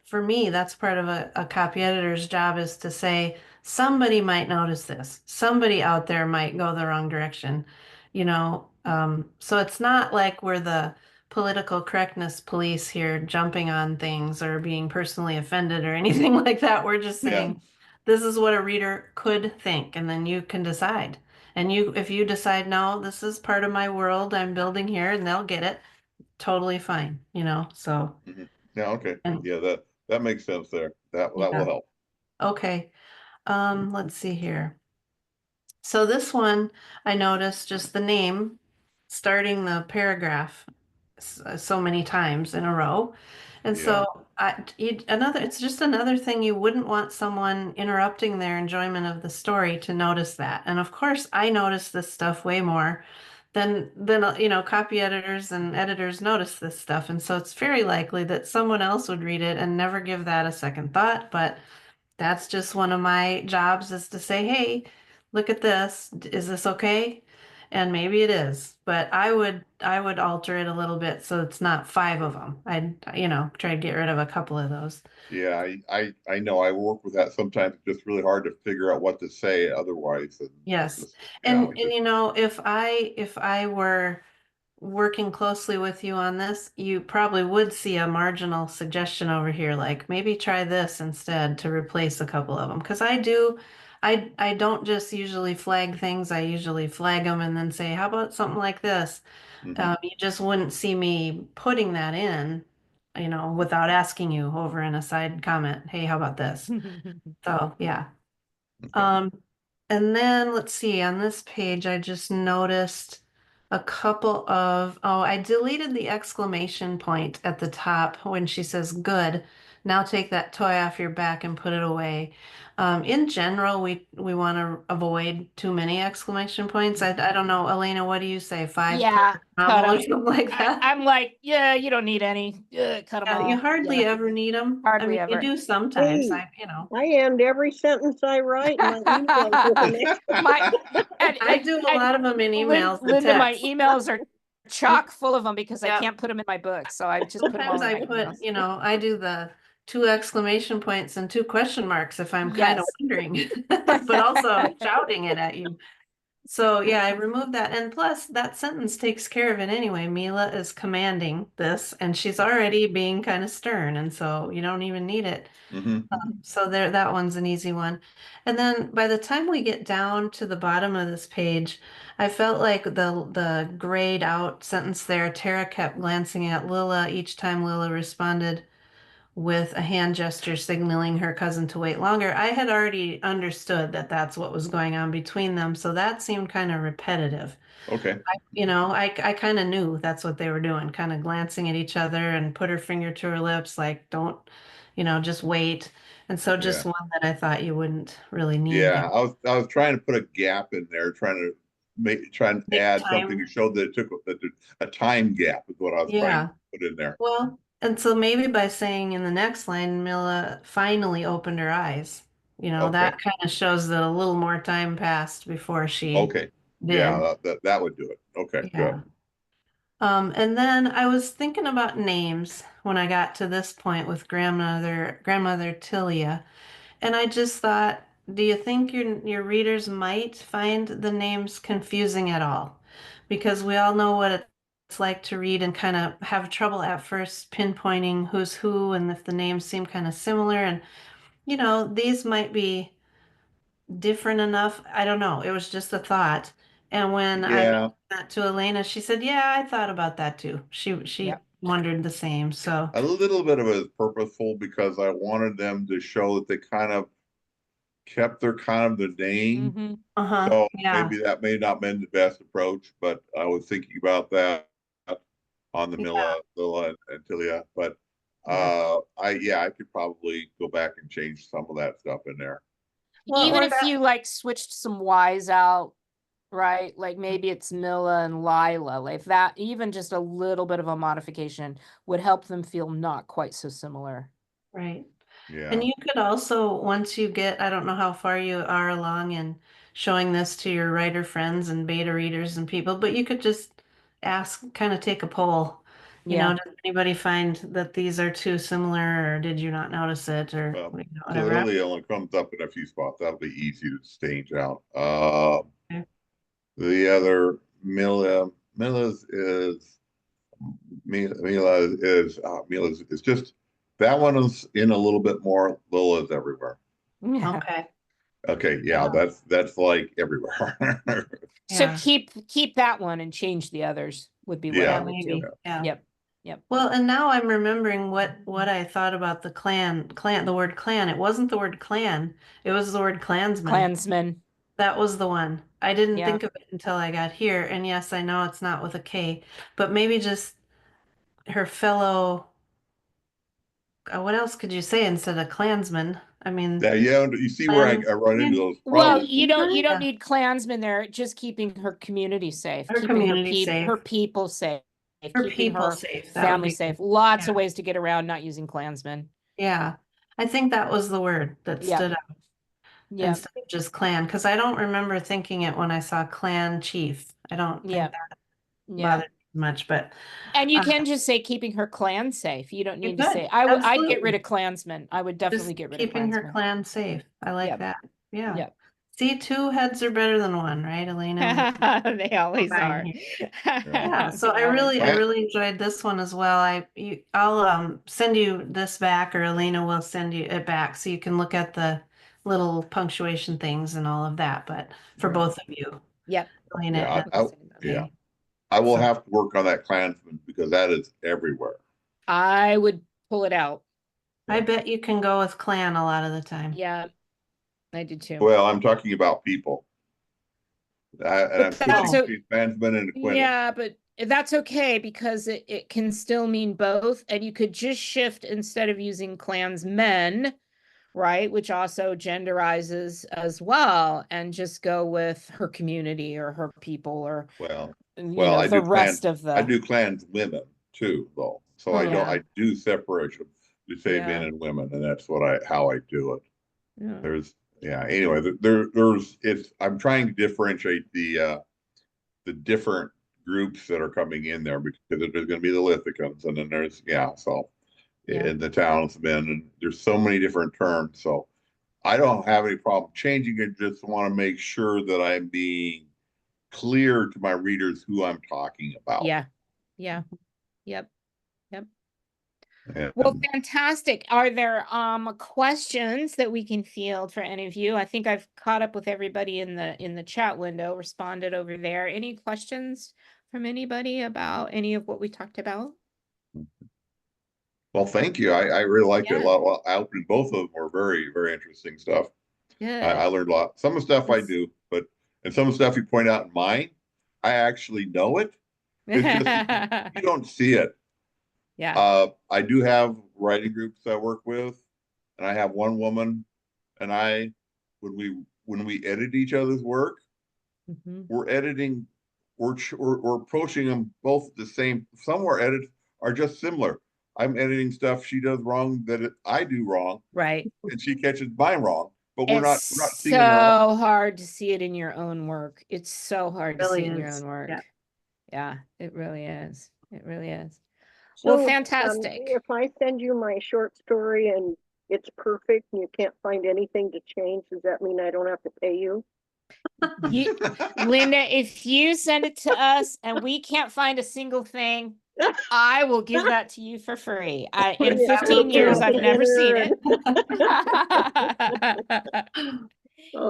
B: for me, that's part of a copy editor's job is to say somebody might notice this. Somebody out there might go the wrong direction. So it's not like we're the political correctness police here jumping on things or being personally offended or anything like that. We're just
F: Yeah.
B: saying this is what a reader could think, and then you can decide. And if you decide, no, this is part of my world I'm building here, and they'll get it totally fine. So,
F: Mhm. Yeah, okay.
B: and
F: Yeah, that makes sense there. That will
B: yeah,
F: help.
B: okay. Let's see here. So this one, I noticed just the name starting the paragraph so many times in a row. And
F: Yeah.
B: so it's just another thing you wouldn't want someone interrupting their enjoyment of the story to notice that. And of course, I notice this stuff way more than copy editors and editors notice this stuff. And so it's very likely that someone else would read it and never give that a second thought. But that's just one of my jobs is to say, hey, look at this. Is this okay? And maybe it is, but I would alter it a little bit so it's not five of them. I'd try to get rid of a couple of those.
F: Yeah, I know. I work with that sometimes. It's just really hard to figure out what to say otherwise. And
B: Yes.
F: just, yeah,
B: And if I were working closely with you on this, you probably would see a marginal suggestion over here, like maybe try this instead to replace a couple of them. Because I don't just usually flag things. I usually flag them and then say, how about something like this?
F: mhm,
B: You just wouldn't see me putting that in, without asking you over in a side comment, hey, how about this? So yeah.
F: okay.
B: Um, and then let's see, on this page, I just noticed I deleted the exclamation point at the top when she says good Now take that toy off your back and put it away. In general, we want to avoid too many exclamation points. I don't know, Elena, what do you say? 5
C: Yeah,
B: per
C: cut
B: novel or
C: 'em.
B: something like that?
C: I'm like, yeah, you don't need any. Cut them
B: Yeah,
C: all.
B: you hardly
C: Yeah,
B: ever need them. I
C: hardly
B: mean, you
C: ever.
B: do sometimes.
A: Hey,
B: You know,
A: I end every sentence I write in my emails with an
C: My
A: exclamation.
B: I do a lot of them in emails and
C: Linda, my
B: text.
C: emails are chock full of them because I
B: Yep.
C: can't put them in my book, so I just put them all
B: Sometimes
C: in
B: I
C: my
B: put,
C: emails.
B: you know, I do the 2 exclamation points and 2 question marks if I'm kind of
C: Yes.
B: wondering, but also shouting it at you. So yeah, I removed that. And plus that sentence takes care of it anyway. Mila is commanding this and she's already being kind of stern. And so you don't even need it.
F: Mhm.
B: So there, that one's an easy one. And then by the time we get down to the bottom of this page, I felt like the grayed out sentence there, Tara kept glancing at Lila each time Lila responded with a hand gesture signaling her cousin to wait longer. I had already understood that that's what was going on between them, so that seemed kind of repetitive.
F: Okay.
B: I kind of knew that's what they were doing, kind of glancing at each other and put her finger to her lips, like, don't, just wait. And so just
F: Yeah.
B: one that I thought you wouldn't really need
F: Yeah.
B: there.
F: I was trying to put a gap in there, try and
B: Make
F: add something
B: time.
F: to show that it took a time gap is what I was trying
B: Yeah.
F: to put in there.
B: Well, and so maybe by saying in the next line, Mila finally opened her eyes,
F: Okay.
B: that kind of shows that a little more time passed before she
F: Okay. Yeah,
B: did.
F: that would do it. Okay, good.
B: Yeah. And then I was thinking about names when I got to this point with grandmother Tilia, and I just thought, do you think your readers might find the names confusing at all? Because we all know what it's like to read and kind of have trouble at first pinpointing who's who and if the names seem kind of similar. And, these might be different enough. I don't know. It was just a thought. And when I
F: Yeah,
B: mentioned that to Elena, she said, "Yeah, I thought about that too." She
C: Yep.
B: wondered the same. So,
F: a little bit of it is purposeful because I wanted them to show that they kind of kept their kind of the name.
C: Mm-hmm.
F: So
B: yeah,
F: maybe that may not been the best approach, but I was thinking about that on the
B: yeah.
F: Lila and Tilia. But
C: Yeah.
F: I could probably go back and change some of that stuff in there.
B: Well,
C: Even
B: or
C: if
B: that,
C: you like switched some Y's out, right? Like maybe it's Mila and Lila. Like that, even just a little bit of a modification would help them feel not quite so similar.
B: right. And
F: Yeah.
B: you could also, once you get, I don't know how far you are along in showing this to your writer friends and beta readers and people, but you could just ask, kind of take a poll.
C: Yeah.
B: Does anybody find that these are too similar, or did you not notice it, or whatever?
F: Tilia only comes up in a few spots. That'll be easy to stage out.
B: Okay.
F: The other Mila's is Mila's is just that one is in a little bit more. Lila's everywhere.
C: Yeah.
B: Okay.
F: Okay, yeah, that's like everywhere.
C: So
B: Yeah.
C: keep that one and change the others would be what I
F: Yeah,
B: Yeah,
C: would
B: maybe.
C: do.
B: Yeah.
C: Yep. Yep.
B: Well, and now I'm remembering what I thought about the the word clan. It wasn't the word clan. It was the word clansman.
C: Klansman.
B: That was the one. I didn't
C: Yeah.
B: think of it until I got here. And yes, I know it's not with a K, but maybe just her fellow, what else could you say instead of clansman? I mean,
F: yeah. You see where
B: clan,
F: I run into those
C: Well,
F: problems.
C: you don't
B: Yeah.
C: need Klansmen there, just keeping her community safe,
B: Her
C: keeping
B: community safe.
C: her people safe,
B: Her
C: keeping
B: people
C: her
B: safe. That would
C: family
B: be
C: safe.
B: good.
C: Lots
B: Yeah.
C: of ways to get around not using Klansmen.
B: Yeah. I think that was the word that
C: Yep.
B: stood out
C: Yep.
B: instead of just clan, because I don't remember thinking it when I saw clan chief. I don't think
C: Yep.
B: that
C: Yeah.
B: bothered me much, but
C: And you can just say keeping her clan safe. You don't
B: you
C: need to
B: could.
C: say I'd get rid
B: Absolutely.
C: of Klansmen. I would
B: Just
C: definitely get rid of
B: keeping her
C: Klansmen.
B: clan safe. I like
C: Yep.
B: that. Yeah.
C: Yep.
B: See, 2 heads are better than 1, right, Elena?
C: They always
B: Combine
C: are.
B: here. Yeah, so
C: They
B: I
C: always
B: I
C: are.
B: really enjoyed this one as well. I'll send you this back, or Elena will send you it back so you can look at the little punctuation things and all of that. But for
C: Right.
B: both of you,
C: Yep.
B: Elena
F: Yeah,
B: and
F: yeah.
B: okay.
F: I will
B: So-
F: have to work on that Klansman because that is everywhere.
C: I would pull it out.
B: I bet you can go with clan a lot of the time.
C: Yeah, I do too.
F: Well, I'm talking about people. And I'm
C: But that's
F: switching between Klansman and acquaintance.
C: yeah, but that's okay because it can still mean both. And you could just shift instead of using Klansmen, right? Which also genderizes as well, and just go with her community or her people or,
F: Well,
C: you
F: well,
C: know,
F: I
C: the
F: do
C: rest of
F: I
C: the,
F: do clans women too, though. So
C: Oh,
F: I don't,
C: yeah.
F: I do separation to say men
C: Yeah.
F: and women, and that's how I do it.
C: yeah.
F: Yeah, anyway, I'm trying to differentiate the different groups that are coming in there because there's going to be the Lithicans and then there's,
C: Yeah.
F: and the townsmen, and there's so many different terms. So I don't have any problem changing it. Just want to make sure that I'm being clear to my readers who I'm talking about.
C: Yeah. Yeah. Yep.
F: And
C: Well, fantastic. Are there questions that we can field for any of you? I think I've caught up with everybody in the chat window, responded over there. Any questions from anybody about any of what we talked about?
F: well, thank you. I really liked it a
C: Yeah.
F: lot. And both of them were very, very interesting stuff. I
C: Good.
F: learned a lot. Some of the stuff I
C: Yes.
F: do, and some of the stuff you point out in mine, I actually know it. It's just you don't see it.
C: Yeah.
F: I do have writing groups I work with, and I have one woman, and when we edit each other's work,
C: Mhm.
F: we're editing, we're approaching them both the same. Some of our edits are just similar. I'm editing stuff she does wrong that I do wrong,
C: Right.
F: and she catches mine wrong. But we're not
C: It's
F: seeing it in our own.
C: so hard to see it in your own work. It's so hard to see
B: Really
C: it in your
B: is.
C: own work.
B: Yeah.
C: Yeah, it really is. It really is.
A: So,
C: Well, fantastic.
A: if I send you my short story and it's perfect and you can't find anything to change, does that mean I don't have to pay you?
C: Linda, if you send it to us and we can't find a single thing, I will give that to you for free. In
A: Yeah,
C: 15 years, I've never seen it.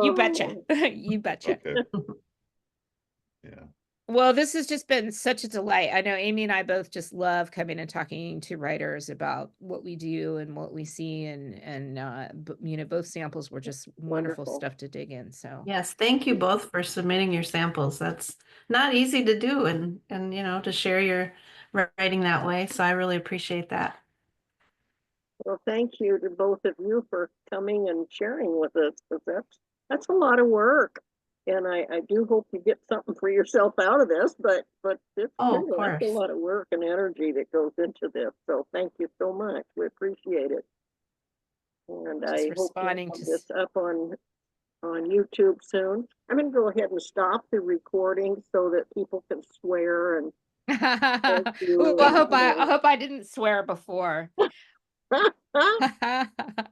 C: You betcha.
A: Oh,
C: You betcha.
F: Okay. Yeah.
C: Well, this has just been such a delight. I know Amy and I both just love coming and talking to writers about what we do and what we see, and you know, both samples were just wonderful
A: wonderful.
C: stuff to dig in. So
B: Yes, thank you both for submitting your samples. That's not easy to do and you know, to share your writing that way. So I really appreciate that.
A: Well, thank you to both of you for coming and sharing with us, because that's a lot of work. And I do hope you get something for yourself out of this, but it's
B: Oh, of
A: true, that's a
B: course.
A: lot of work and energy that goes into this. So thank you so much. We appreciate it. And
C: Just
A: I hope to
C: responding
A: have
C: to
A: this up on YouTube soon. I'm gonna go ahead and stop the recording so that people can swear and thank
C: Well,
A: you
C: I
A: and,
C: hope I didn't swear before.